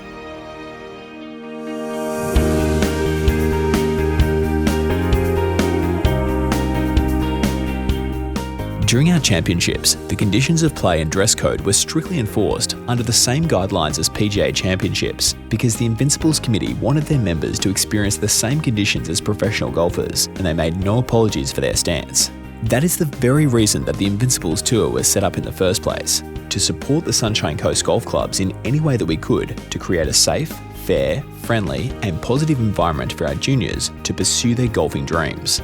During our championships, the conditions of play and dress code were strictly enforced under the same guidelines as PGA championships because the Invincibles committee wanted their members to experience the same conditions as professional golfers, and they made no apologies for their stance. That is the very reason that the Invincibles Tour was set up in the first place, to support the Sunshine Coast golf clubs in any way that we could to create a safe, fair, friendly and positive environment for our juniors to pursue their golfing dreams.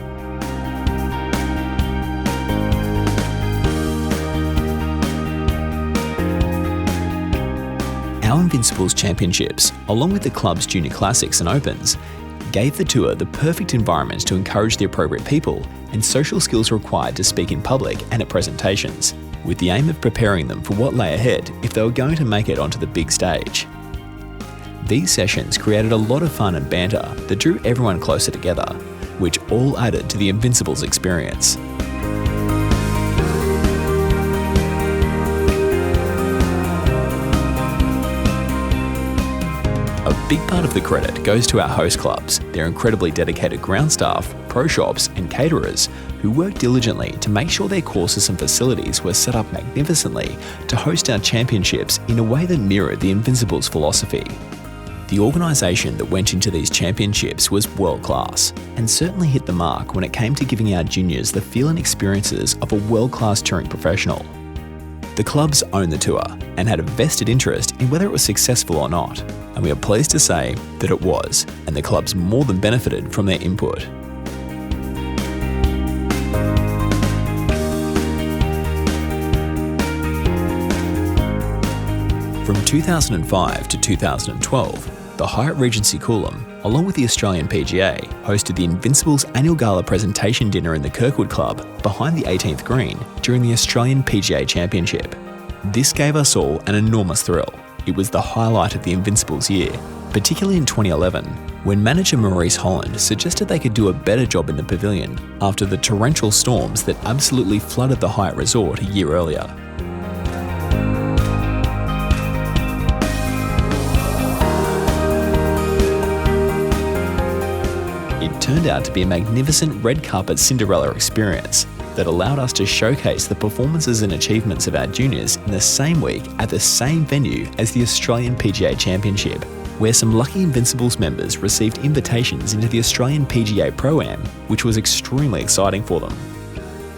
Our Invincibles Championships, along with the club's Junior Classics and Opens, gave the tour the perfect environment to encourage the appropriate people and social skills required to speak in public and at presentations, with the aim of preparing them for what lay ahead if they were going to make it onto the big stage. These sessions created a lot of fun and banter that drew everyone closer together, which all added to the Invincibles experience. A big part of the credit goes to our host clubs, their incredibly dedicated ground staff, pro shops and caterers who worked diligently to make sure their courses and facilities were set up magnificently to host our championships in a way that mirrored the Invincibles philosophy. The organisation that went into these championships was world class and certainly hit the mark when it came to giving our juniors the feel and experiences of a world class touring professional. The clubs owned the tour and had a vested interest in whether it was successful or not, and we are pleased to say that it was, and the clubs more than benefited from their input. From 2005 to 2012, the Hyatt Regency Coolum, along with the Australian PGA, hosted the Invincibles annual gala presentation dinner in the Kirkwood Club behind the 18th green during the Australian PGA Championship. This gave us all an enormous thrill. It was the highlight of the Invincibles year, particularly in 2011, when manager Maurice Holland suggested they could do a better job in the pavilion after the torrential storms that absolutely flooded the Hyatt Resort a year earlier. It turned out to be a magnificent red carpet Cinderella experience that allowed us to showcase the performances and achievements of our juniors in the same week at the same venue as the Australian PGA Championship, where some lucky Invincibles members received invitations into the Australian PGA Pro-Am, which was extremely exciting for them.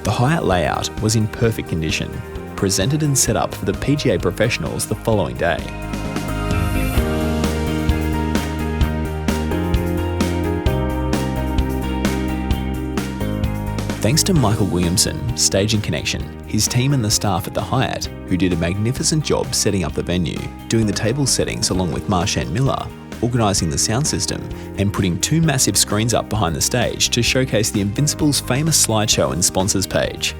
The Hyatt layout was in perfect condition, presented and set up for the PGA professionals the following day. Thanks to Michael Williamson, Staging Connection, his team and the staff at the Hyatt, who did a magnificent job setting up the venue, doing the table settings along with Graeme Miller, organising the sound system, and putting 2 massive screens up behind the stage to showcase the Invincibles' famous slideshow and sponsors page.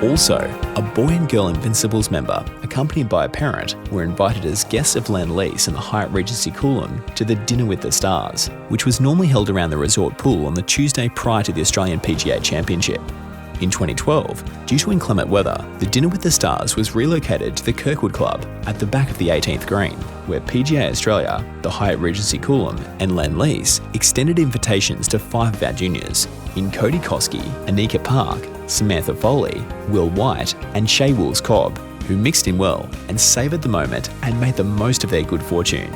Also, a boy and girl Invincibles member, accompanied by a parent, were invited as guests of Lend-Lease and the Hyatt Regency Coolum to the Dinner with the Stars, which was normally held around the resort pool on the Tuesday prior to the Australian PGA Championship. In 2012, due to inclement weather, the Dinner with the Stars was relocated to the Kirkwood Club at the back of the 18th green, where PGA Australia, the Hyatt Regency Coolum and Lend-Lease extended invitations to 5 of our juniors in Cody Koski, Anika Park, Samantha Foley, Will White and Shay Wills Cobb, who mixed in well and savoured the moment and made the most of their good fortune.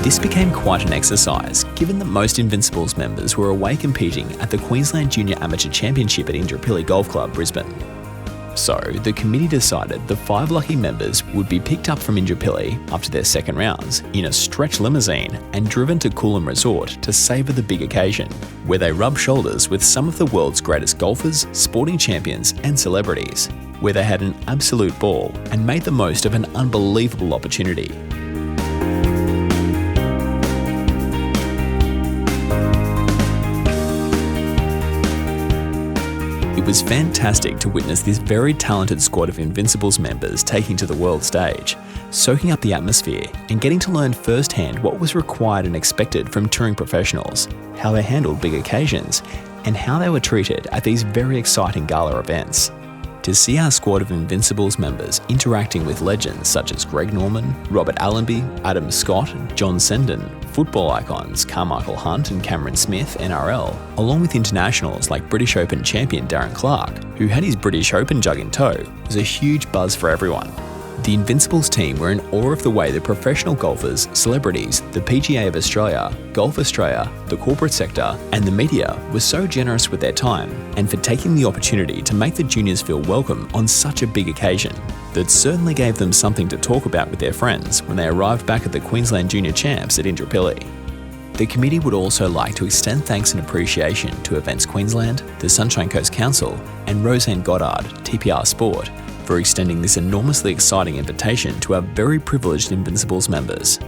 This became quite an exercise, given that most Invincibles members were away competing at the Queensland Junior Amateur Championship at Indooroopilly Golf Club, Brisbane. So, the committee decided the 5 lucky members would be picked up from Indooroopilly after their second rounds in a stretch limousine and driven to Coolum Resort to savour the big occasion, where they rubbed shoulders with some of the world's greatest golfers, sporting champions and celebrities, where they had an absolute ball and made the most of an unbelievable opportunity. It was fantastic to witness this very talented squad of Invincibles members taking to the world stage, soaking up the atmosphere and getting to learn firsthand what was required and expected from touring professionals, how they handled big occasions, and how they were treated at these very exciting gala events. To see our squad of Invincibles members interacting with legends such as Greg Norman, Robert Allenby, Adam Scott, John Sendon, football icons Carmichael Hunt and Cameron Smith, NRL, along with internationals like British Open champion Darren Clarke, who had his British Open jug in tow, was a huge buzz for everyone. The Invincibles team were in awe of the way the professional golfers, celebrities, the PGA of Australia, Golf Australia, the corporate sector, and the media were so generous with their time and for taking the opportunity to make the juniors feel welcome on such a big occasion that certainly gave them something to talk about with their friends when they arrived back at the Queensland Junior Champs at Indooroopilly. The committee would also like to extend thanks and appreciation to Events Queensland, the Sunshine Coast Council, and Roseanne Goddard, TPR Sport, for extending this enormously exciting invitation to our very privileged Invincibles members.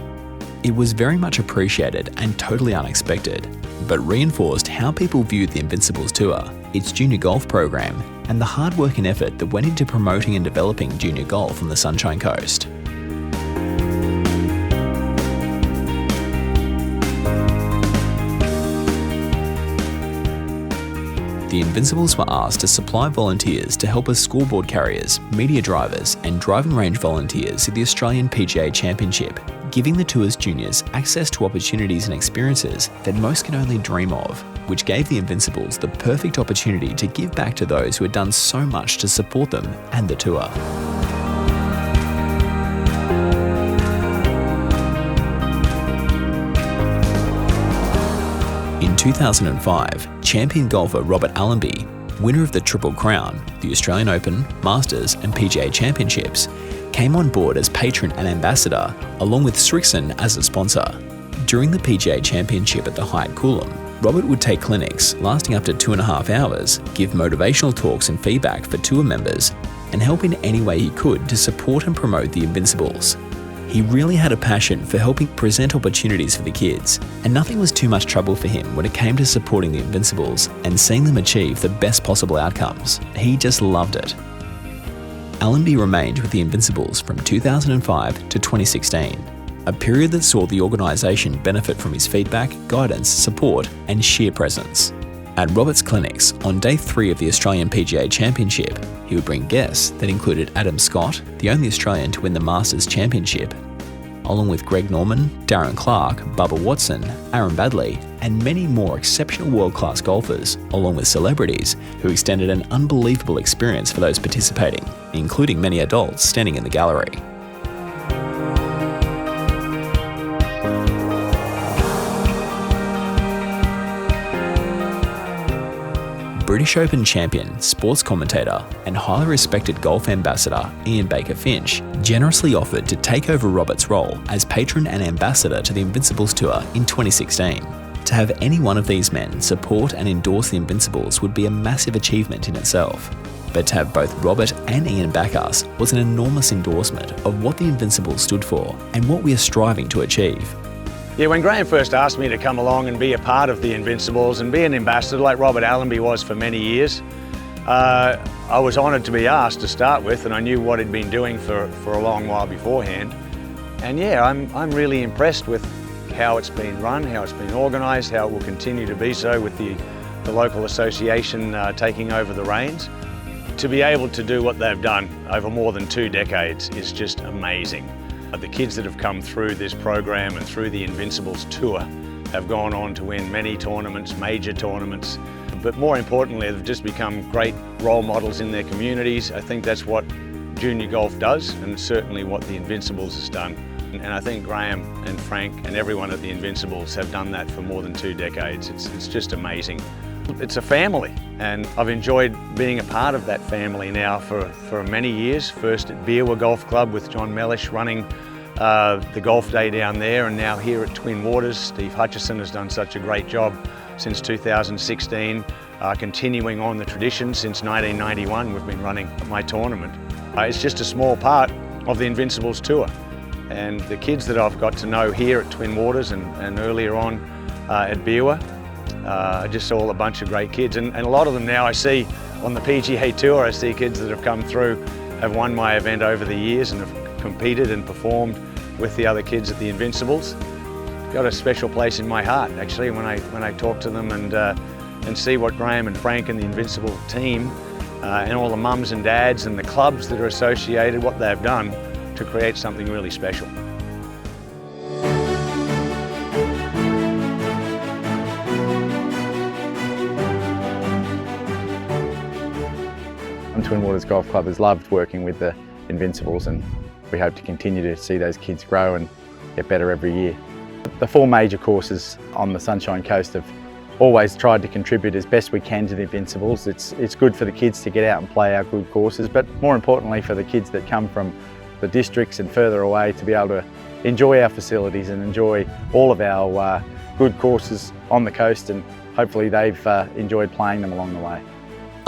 It was very much appreciated and totally unexpected, but reinforced how people viewed the Invincibles Tour, its junior golf program, and the hard work and effort that went into promoting and developing junior golf on the Sunshine Coast. The Invincibles were asked to supply volunteers to help as scoreboard carriers, media drivers and driving range volunteers at the Australian PGA Championship, giving the tour's juniors access to opportunities and experiences that most can only dream of, which gave the Invincibles the perfect opportunity to give back to those who had done so much to support them and the tour. In 2005, champion golfer Robert Allenby, winner of the Triple Crown, the Australian Open, Masters and PGA Championships, came on board as patron and ambassador, along with Strixon as a sponsor. During the PGA Championship at the Hyatt Coolum, Robert would take clinics lasting up to 2.5 hours, give motivational talks and feedback for tour members, and help in any way he could to support and promote the Invincibles. He really had a passion for helping present opportunities for the kids, and nothing was too much trouble for him when it came to supporting the Invincibles and seeing them achieve the best possible outcomes. He just loved it. Allenby remained with the Invincibles from 2005 to 2016, a period that saw the organisation benefit from his feedback, guidance, support and sheer presence. At Robert's clinics, on day 3 of the Australian PGA Championship, he would bring guests that included Adam Scott, the only Australian to win the Masters Championship, along with Greg Norman, Darren Clarke, Bubba Watson, Aaron Baddeley, and many more exceptional world-class golfers, along with celebrities who extended an unbelievable experience for those participating, including many adults standing in the gallery. British Open champion, sports commentator, and highly respected golf ambassador Ian Baker Finch generously offered to take over Robert's role as patron and ambassador to the Invincibles Tour in 2016. To have any one of these men support and endorse the Invincibles would be a massive achievement in itself. But to have both Robert and Ian back us was an enormous endorsement of what the Invincibles stood for and what we are striving to achieve. Yeah, when Graeme first asked me to come along and be a part of the Invincibles and be an ambassador like Robert Allenby was for many years, I was honoured to be asked to start with, and I knew what he'd been doing for a long while beforehand. And yeah, I'm really impressed with how it's been run, how it's been organised, how it will continue to be so with the local association taking over the reins. To be able to do what they've done over more than 2 decades is just amazing. The kids that have come through this program and through the Invincibles Tour have gone on to win many tournaments, major tournaments, but more importantly, they've just become great role models in their communities. I think that's what junior golf does, and it's certainly what the Invincibles has done. And I think Graeme and Frank and everyone at the Invincibles have done that for more than 2 decades. It's just amazing. It's a family, and I've enjoyed being a part of that family now for many years. First at Beerwah Golf Club with John Mellish running the golf day down there, and now here at Twin Waters. Steve Hutchison has done such a great job since 2016, continuing on the tradition since 1991. We've been running my tournament. It's just a small part of the Invincibles Tour, and the kids that I've got to know here at Twin Waters and earlier on at Beerwah, just all a bunch of great kids, and a lot of them now I see on the PGA Tour. I see kids that have come through, have won my event over the years and have competed and performed with the other kids at the Invincibles. Got a special place in my heart actually when I talk to them and and see what Graeme and Frank and the Invincible team and all the mums and dads and the clubs that are associated, what they've done to create something really special. Twin Waters Golf Club has loved working with the Invincibles, and we hope to continue to see those kids grow and get better every year. The 4 major courses on the Sunshine Coast have always tried to contribute as best we can to the Invincibles. It's good for the kids to get out and play our good courses, but more importantly for the kids that come from the districts and further away to be able to enjoy our facilities and enjoy all of our good courses on the coast, and hopefully they've enjoyed playing them along the way.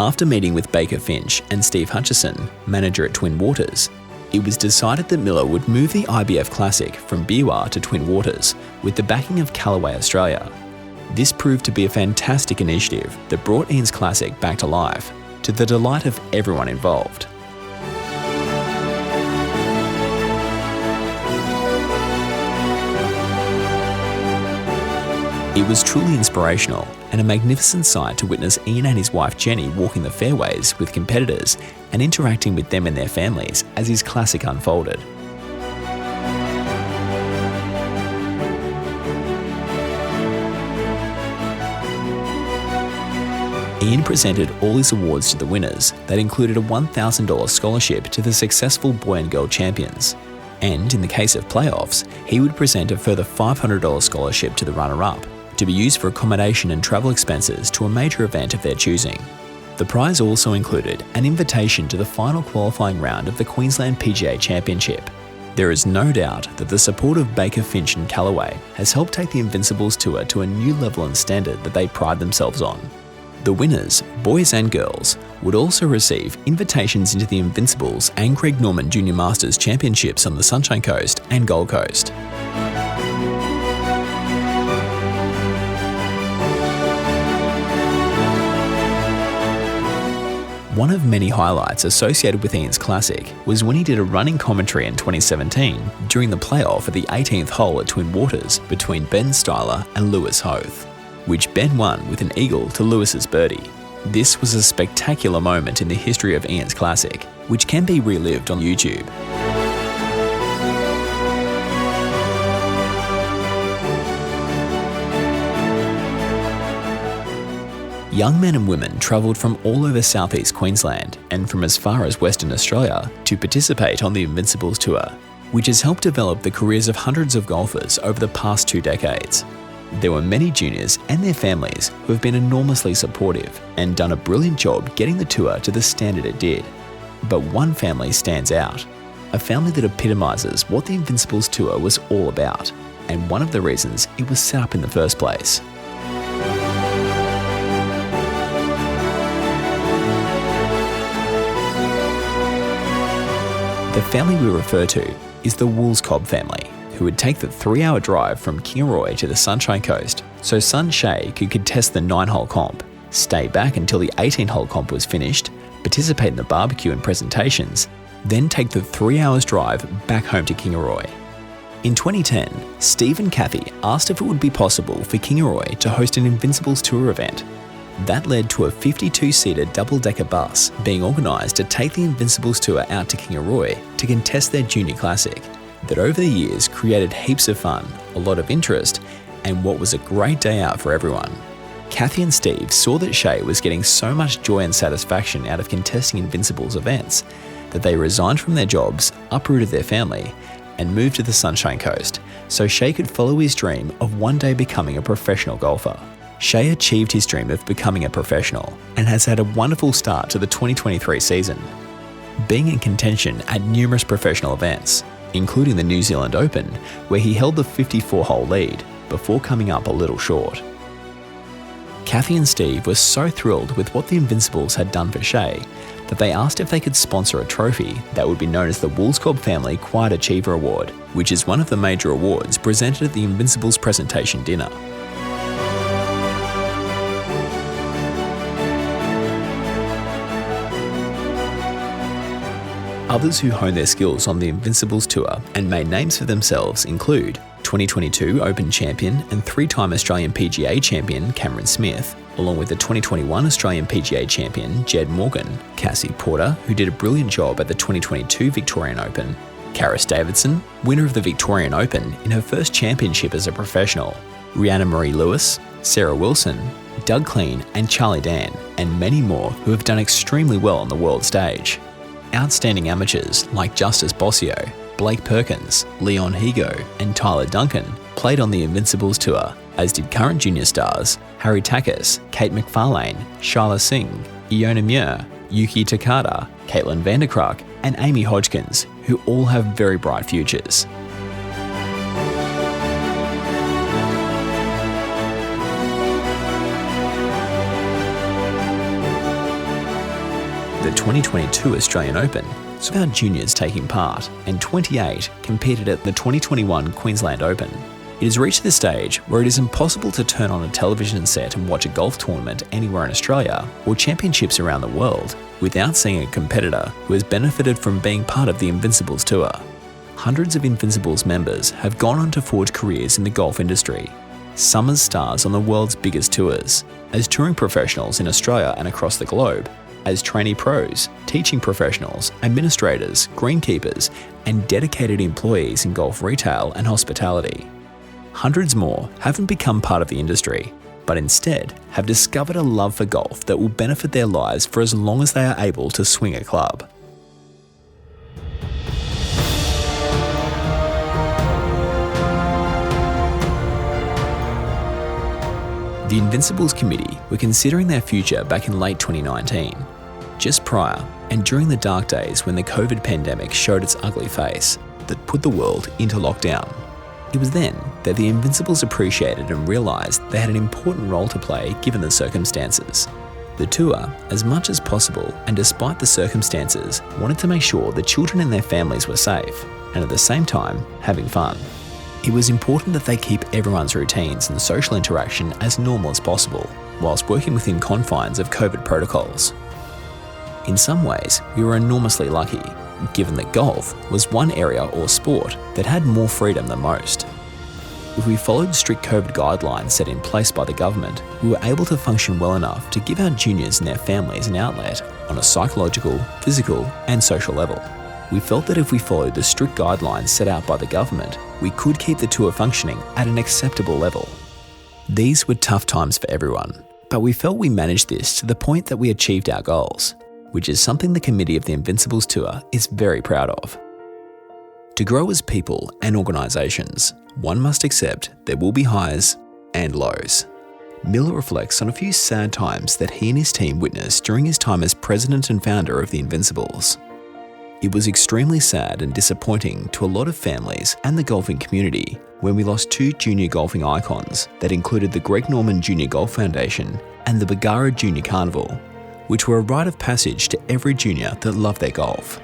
After meeting with Baker Finch and Steve Hutchison, manager at Twin Waters, it was decided that Miller would move the IBF Classic from Biwa to Twin Waters with the backing of Callaway Australia. This proved to be a fantastic initiative that brought Ian's Classic back to life, to the delight of everyone involved. It was truly inspirational and a magnificent sight to witness Ian and his wife Jenny walking the fairways with competitors and interacting with them and their families as his classic unfolded. Ian presented all his awards to the winners that included a $1,000 scholarship to the successful boy and girl champions. And in the case of playoffs, he would present a further $500 scholarship to the runner-up, to be used for accommodation and travel expenses to a major event of their choosing. The prize also included an invitation to the final qualifying round of the Queensland PGA Championship. There is no doubt that the support of Baker Finch and Callaway has helped take the Invincibles Tour to a new level and standard that they pride themselves on. The winners, boys and girls, would also receive invitations into the Invincibles and Craig Norman Junior Masters Championships on the Sunshine Coast and Gold Coast. One of many highlights associated with Ian's Classic was when he did a running commentary in 2017 during the playoff at the 18th hole at Twin Waters between Ben Styler and Lewis Hoth, which Ben won with an eagle to Lewis's birdie. This was a spectacular moment in the history of Ian's Classic, which can be relived on YouTube. Young men and women travelled from all over southeast Queensland and from as far as Western Australia to participate on the Invincibles Tour, which has helped develop the careers of hundreds of golfers over the past 2 decades. There were many juniors and their families who have been enormously supportive and done a brilliant job getting the tour to the standard it did. But one family stands out, a family that epitomises what the Invincibles Tour was all about, and one of the reasons it was set up in the first place. The family we refer to is the Woolscobb family, who would take the 3-hour drive from Kingaroy to the Sunshine Coast so son Shay could contest the 9-hole comp, stay back until the 18-hole comp was finished, participate in the barbecue and presentations, then take the 3 hours drive back home to Kingaroy. In 2010, Steve and Kathy asked if it would be possible for Kingaroy to host an Invincibles Tour event. That led to a 52-seater double-decker bus being organised to take the Invincibles Tour out to Kingaroy to contest their junior classic, that over the years created heaps of fun, a lot of interest, and what was a great day out for everyone. Kathy and Steve saw that Shay was getting so much joy and satisfaction out of contesting Invincibles events that they resigned from their jobs, uprooted their family, and moved to the Sunshine Coast so Shay could follow his dream of one day becoming a professional golfer. Shay achieved his dream of becoming a professional and has had a wonderful start to the 2023 season, being in contention at numerous professional events, including the New Zealand Open, where he held the 54-hole lead before coming up a little short. Kathy and Steve were so thrilled with what the Invincibles had done for Shay that they asked if they could sponsor a trophy that would be known as the Woolscobb Family Quiet Achiever Award, which is one of the major awards presented at the Invincibles presentation dinner. Others who honed their skills on the Invincibles Tour and made names for themselves include 2022 Open champion and 3-time Australian PGA champion Cameron Smith along with the 2021 Australian PGA champion Jed Morgan, Cassie Porter, who did a brilliant job at the 2022 Victorian Open, Karis Davidson, winner of the Victorian Open in her first championship as a professional, Rhianna Marie Lewis, Sarah Wilson, Doug Clean and Charlie Dan, and many more who have done extremely well on the world stage. Outstanding amateurs like Justice Bossio, Blake Perkins, Leon Higo and Tyler Duncan played on the Invincibles Tour, as did current junior stars Harry Takis, Kate McFarlane, Shyla Singh, Iona Muir, Yuki Takada, Caitlin Vanderkrak and Amy Hodgkins, who all have very bright futures. The 2022 Australian Open saw our juniors taking part, and 28 competed at the 2021 Queensland Open. It has reached the stage where it is impossible to turn on a television set and watch a golf tournament anywhere in Australia or championships around the world without seeing a competitor who has benefited from being part of the Invincibles Tour. Hundreds of Invincibles members have gone on to forge careers in the golf industry, some as stars on the world's biggest tours, as touring professionals in Australia and across the globe, as trainee pros, teaching professionals, administrators, greenkeepers, and dedicated employees in golf retail and hospitality. Hundreds more haven't become part of the industry, but instead have discovered a love for golf that will benefit their lives for as long as they are able to swing a club. The Invincibles Committee were considering their future back in late 2019, just prior and during the dark days when the COVID pandemic showed its ugly face that put the world into lockdown. It was then that the Invincibles appreciated and realised they had an important role to play given the circumstances. The tour, as much as possible and despite the circumstances, wanted to make sure the children and their families were safe and at the same time having fun. It was important that they keep everyone's routines and social interaction as normal as possible, whilst working within confines of COVID protocols. In some ways, we were enormously lucky, given that golf was one area or sport that had more freedom than most. If we followed strict COVID guidelines set in place by the government, we were able to function well enough to give our juniors and their families an outlet on a psychological, physical and social level. We felt that if we followed the strict guidelines set out by the government, we could keep the tour functioning at an acceptable level. These were tough times for everyone, but we felt we managed this to the point that we achieved our goals, which is something the committee of the Invincibles Tour is very proud of. To grow as people and organisations, one must accept there will be highs and lows. Miller reflects on a few sad times that he and his team witnessed during his time as president and founder of the Invincibles. It was extremely sad and disappointing to a lot of families and the golfing community when we lost two junior golfing icons that included the Greg Norman Junior Golf Foundation and the Bargara Junior Carnival, which were a rite of passage to every junior that loved their golf.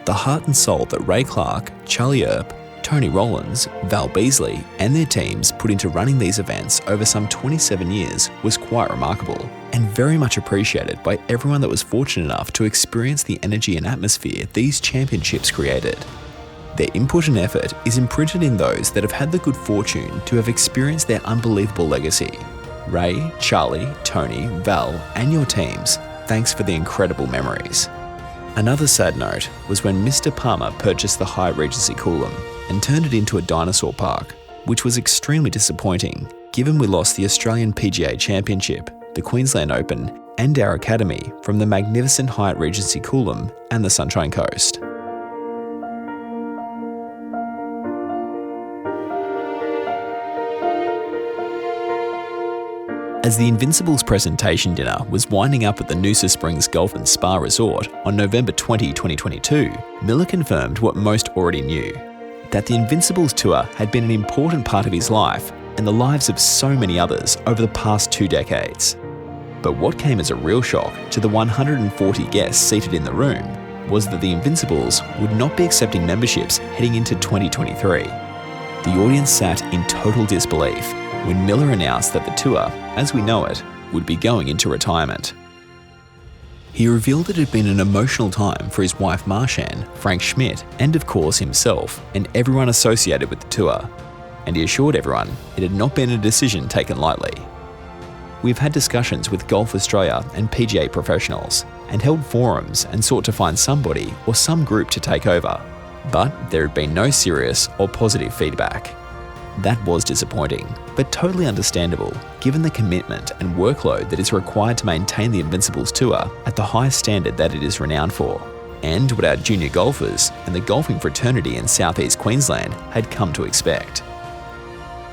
The heart and soul that Ray Clark, Charlie Earp, Tony Rollins, Val Beasley and their teams put into running these events over some 27 years was quite remarkable and very much appreciated by everyone that was fortunate enough to experience the energy and atmosphere these championships created. Their input and effort is imprinted in those that have had the good fortune to have experienced their unbelievable legacy. Ray, Charlie, Tony, Val and your teams, thanks for the incredible memories. Another sad note was when Mr. Palmer purchased the Hyatt Regency Coolum and turned it into a dinosaur park, which was extremely disappointing given we lost the Australian PGA Championship, the Queensland Open and our academy from the magnificent Hyatt Regency Coolum and the Sunshine Coast. As the Invincibles presentation dinner was winding up at the Noosa Springs Golf and Spa Resort on November 20, 2022, Miller confirmed what most already knew, that the Invincibles Tour had been an important part of his life and the lives of so many others over the past 2 decades. But what came as a real shock to the 140 guests seated in the room was that the Invincibles would not be accepting memberships heading into 2023. The audience sat in total disbelief when Miller announced that the tour, as we know it, would be going into retirement. He revealed it had been an emotional time for his wife Marshan, Frank Schmidt, and of course himself and everyone associated with the tour, and he assured everyone it had not been a decision taken lightly. we've had discussions with Golf Australia and PGA professionals and held forums and sought to find somebody or some group to take over. But there had been no serious or positive feedback. That was disappointing, but totally understandable given the commitment and workload that is required to maintain the Invincibles Tour at the highest standard that it is renowned for, and what our junior golfers and the golfing fraternity in southeast Queensland had come to expect.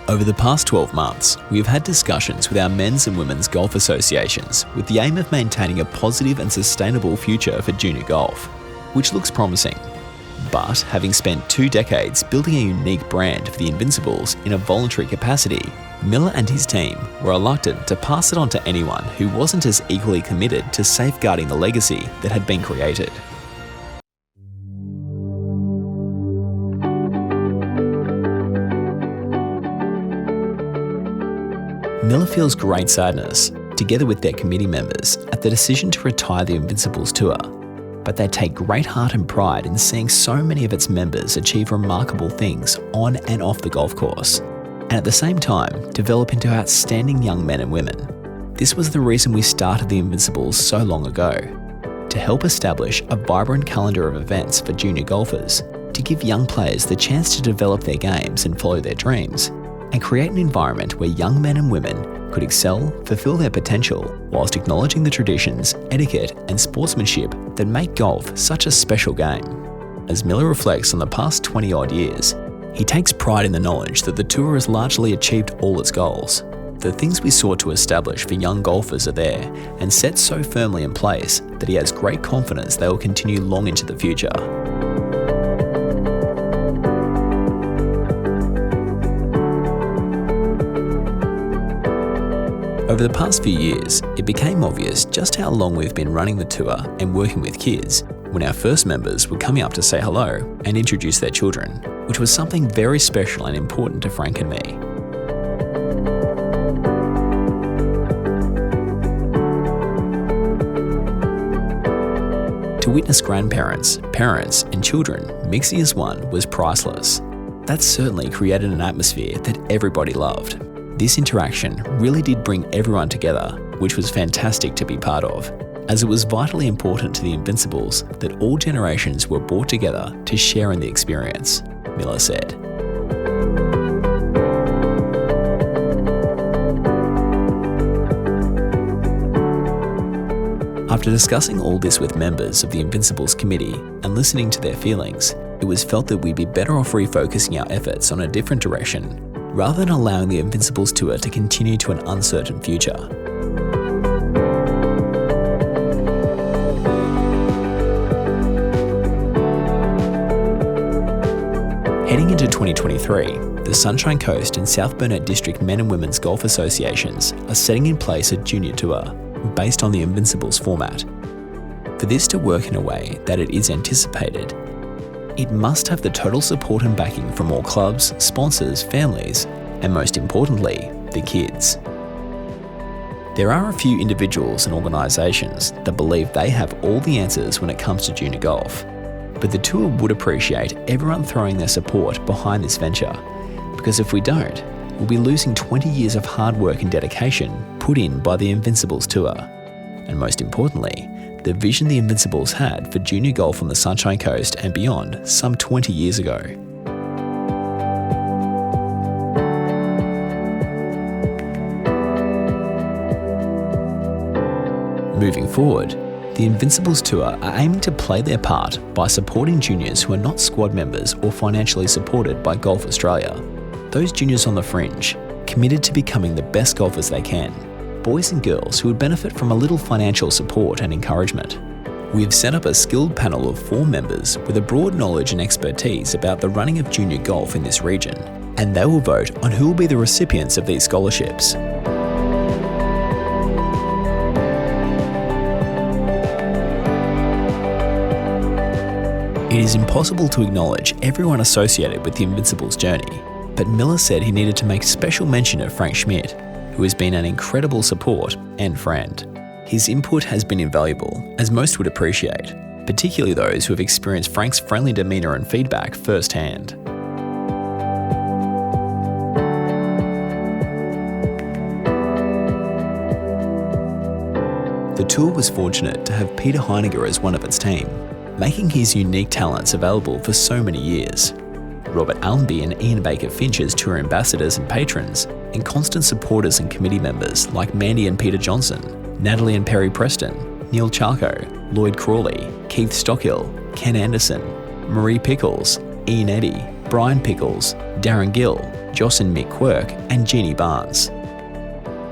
Over the past 12 months, we have had discussions with our men's and women's golf associations with the aim of maintaining a positive and sustainable future for junior golf, which looks promising. But having spent 2 decades building a unique brand for the Invincibles in a voluntary capacity, Miller and his team were reluctant to pass it on to anyone who wasn't as equally committed to safeguarding the legacy that had been created. Miller feels great sadness, together with their committee members, at the decision to retire the Invincibles Tour. But they take great heart and pride in seeing so many of its members achieve remarkable things on and off the golf course, and at the same time develop into outstanding young men and women. This was the reason we started the Invincibles so long ago, to help establish a vibrant calendar of events for junior golfers, to give young players the chance to develop their games and follow their dreams, and create an environment where young men and women could excel, fulfill their potential, whilst acknowledging the traditions, etiquette and sportsmanship that make golf such a special game. As Miller reflects on the past 20-odd years, he takes pride in the knowledge that the tour has largely achieved all its goals. The things we sought to establish for young golfers are there and set so firmly in place that he has great confidence they will continue long into the future. Over the past few years, it became obvious just how long we've been running the tour and working with kids when our first members were coming up to say hello and introduce their children, which was something very special and important to Frank and me. To witness grandparents, parents and children mixing as one was priceless. That certainly created an atmosphere that everybody loved. This interaction really did bring everyone together, which was fantastic to be part of, as it was vitally important to the Invincibles that all generations were brought together to share in the experience, Miller said. After discussing all this with members of the Invincibles committee and listening to their feelings, it was felt that we'd be better off refocusing our efforts on a different direction, rather than allowing the Invincibles Tour to continue to an uncertain future. Heading into 2023, the Sunshine Coast and South Burnett District Men and Women's Golf Associations are setting in place a junior tour based on the Invincibles format. For this to work in a way that it is anticipated, it must have the total support and backing from all clubs, sponsors, families, and most importantly, the kids. There are a few individuals and organisations that believe they have all the answers when it comes to junior golf, but the tour would appreciate everyone throwing their support behind this venture, because if we don't, we'll be losing 20 years of hard work and dedication put in by the Invincibles Tour, and most importantly, the vision the Invincibles had for junior golf on the Sunshine Coast and beyond some 20 years ago. Moving forward, the Invincibles Tour are aiming to play their part by supporting juniors who are not squad members or financially supported by Golf Australia. Those juniors on the fringe, committed to becoming the best golfers they can. Boys and girls who would benefit from a little financial support and encouragement. We have set up a skilled panel of 4 members with a broad knowledge and expertise about the running of junior golf in this region, and they will vote on who will be the recipients of these scholarships. It is impossible to acknowledge everyone associated with the Invincibles journey, but Miller said he needed to make special mention of Frank Schmidt, who has been an incredible support and friend. His input has been invaluable, as most would appreciate, particularly those who have experienced Frank's friendly demeanour and feedback firsthand. tour was fortunate to have Peter Heiniger as one of its team, making his unique talents available for so many years. Robert Allenby and Ian Baker Finch as tour ambassadors and patrons, and constant supporters and committee members like Mandy and Peter Johnson, Natalie and Perry Preston, Neil Charco, Lloyd Crawley, Keith Stockhill, Ken Anderson, Marie Pickles, Ian Eddy, Brian Pickles, Darren Gill, Joss and Mick Quirk, and Jeannie Barnes.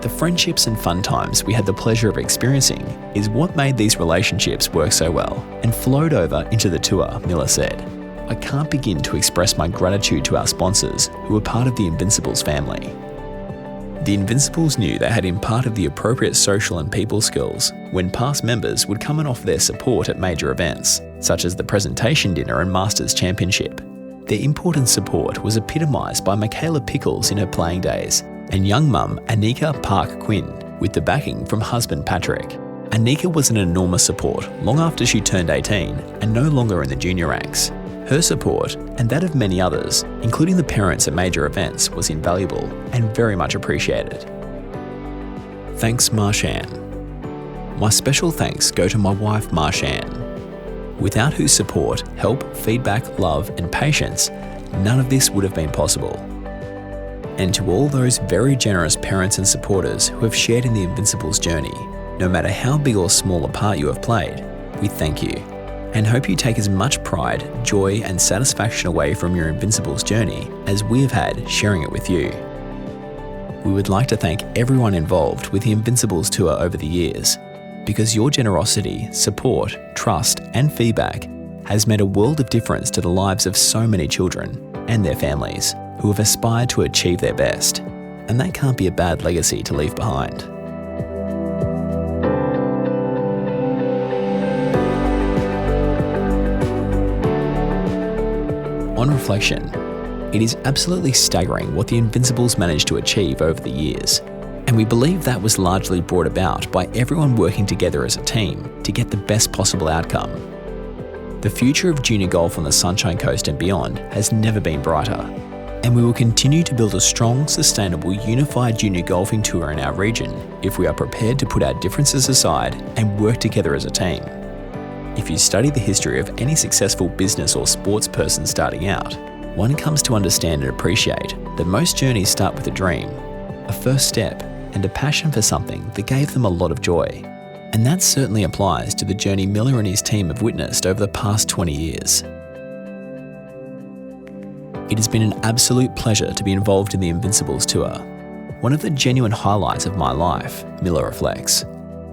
The friendships and fun times we had the pleasure of experiencing is what made these relationships work so well and flowed over into the tour, Miller said. I can't begin to express my gratitude to our sponsors who were part of the Invincibles family. The Invincibles knew they had imparted the appropriate social and people skills when past members would come and offer their support at major events, such as the presentation dinner and Masters Championship. Their important support was epitomised by Michaela Pickles in her playing days and young mum Anika Park Quinn with the backing from husband Patrick. Anika was an enormous support long after she turned 18 and no longer in the junior ranks. Her support, and that of many others, including the parents at major events, was invaluable and very much appreciated. Thanks, Marshan. My special thanks go to my wife, Marshan. Without whose support, help, feedback, love, and patience, none of this would have been possible. And to all those very generous parents and supporters who have shared in the Invincibles journey, no matter how big or small a part you have played, we thank you. And hope you take as much pride, joy and satisfaction away from your Invincibles journey as we have had sharing it with you. We would like to thank everyone involved with the Invincibles Tour over the years, because your generosity, support, trust and feedback has made a world of difference to the lives of so many children and their families who have aspired to achieve their best. And that can't be a bad legacy to leave behind. On reflection, it is absolutely staggering what the Invincibles managed to achieve over the years, and we believe that was largely brought about by everyone working together as a team to get the best possible outcome. The future of junior golf on the Sunshine Coast and beyond has never been brighter, and we will continue to build a strong, sustainable, unified junior golfing tour in our region if we are prepared to put our differences aside and work together as a team. If you study the history of any successful business or sports person starting out, one comes to understand and appreciate that most journeys start with a dream, a first step, and a passion for something that gave them a lot of joy. And that certainly applies to the journey Miller and his team have witnessed over the past 20 years. It has been an absolute pleasure to be involved in the Invincibles Tour, one of the genuine highlights of my life, Miller reflects.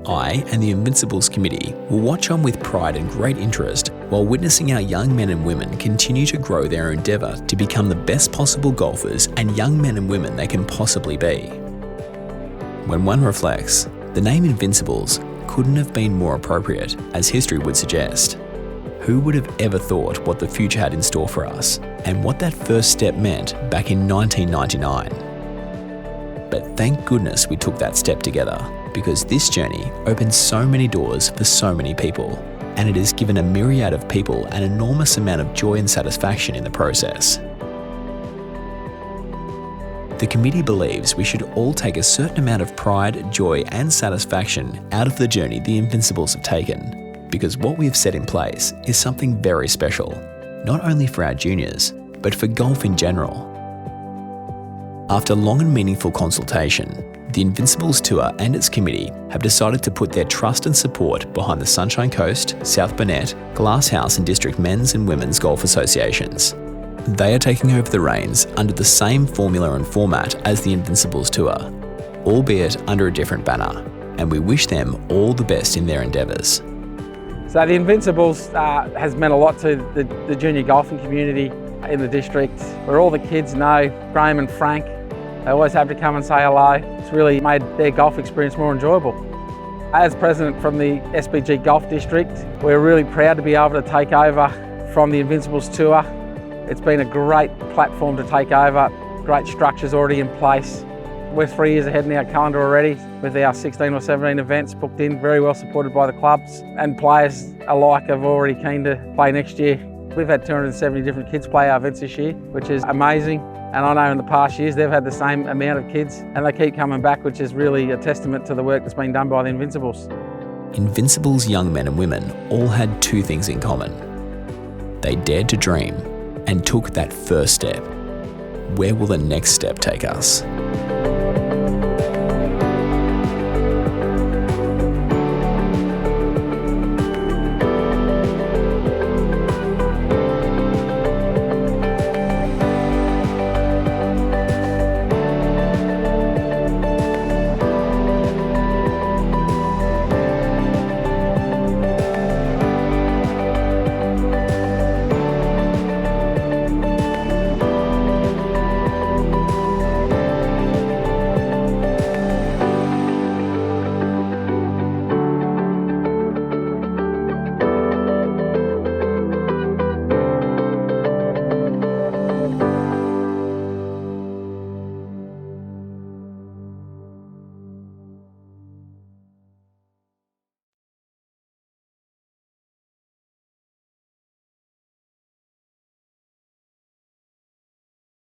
I and the Invincibles committee will watch on with pride and great interest while witnessing our young men and women continue to grow their endeavour to become the best possible golfers and young men and women they can possibly be. When one reflects, the name Invincibles couldn't have been more appropriate, as history would suggest. Who would have ever thought what the future had in store for us and what that first step meant back in 1999? But thank goodness we took that step together, because this journey opened so many doors for so many people, and it has given a myriad of people an enormous amount of joy and satisfaction in the process. The committee believes we should all take a certain amount of pride, joy and satisfaction out of the journey the Invincibles have taken, because what we have set in place is something very special, not only for our juniors, but for golf in general. After long and meaningful consultation, the Invincibles Tour and its committee have decided to put their trust and support behind the Sunshine Coast, South Burnett, Glasshouse and District Men's and Women's Golf Associations. They are taking over the reins under the same formula and format as the Invincibles Tour, albeit under a different banner, and we wish them all the best in their endeavours. So the Invincibles has meant a lot to the junior golfing community in the district, where all the kids know Graeme and Frank. They always have to come and say hello. It's really made their golf experience more enjoyable. As president from the SBG Golf District, we're really proud to be able to take over from the Invincibles Tour. It's been a great platform to take over, great structures already in place. We're 3 years ahead in our calendar already with our 16 or 17 events booked in, very well supported by the clubs, and players alike are already keen to play next year. We've had 270 different kids play our events this year, which is amazing. And I know in the past years they've had the same amount of kids and they keep coming back, which is really a testament to the work that's been done by the Invincibles. Invincibles young men and women all had two things in common. They dared to dream and took that first step. Where will the next step take us?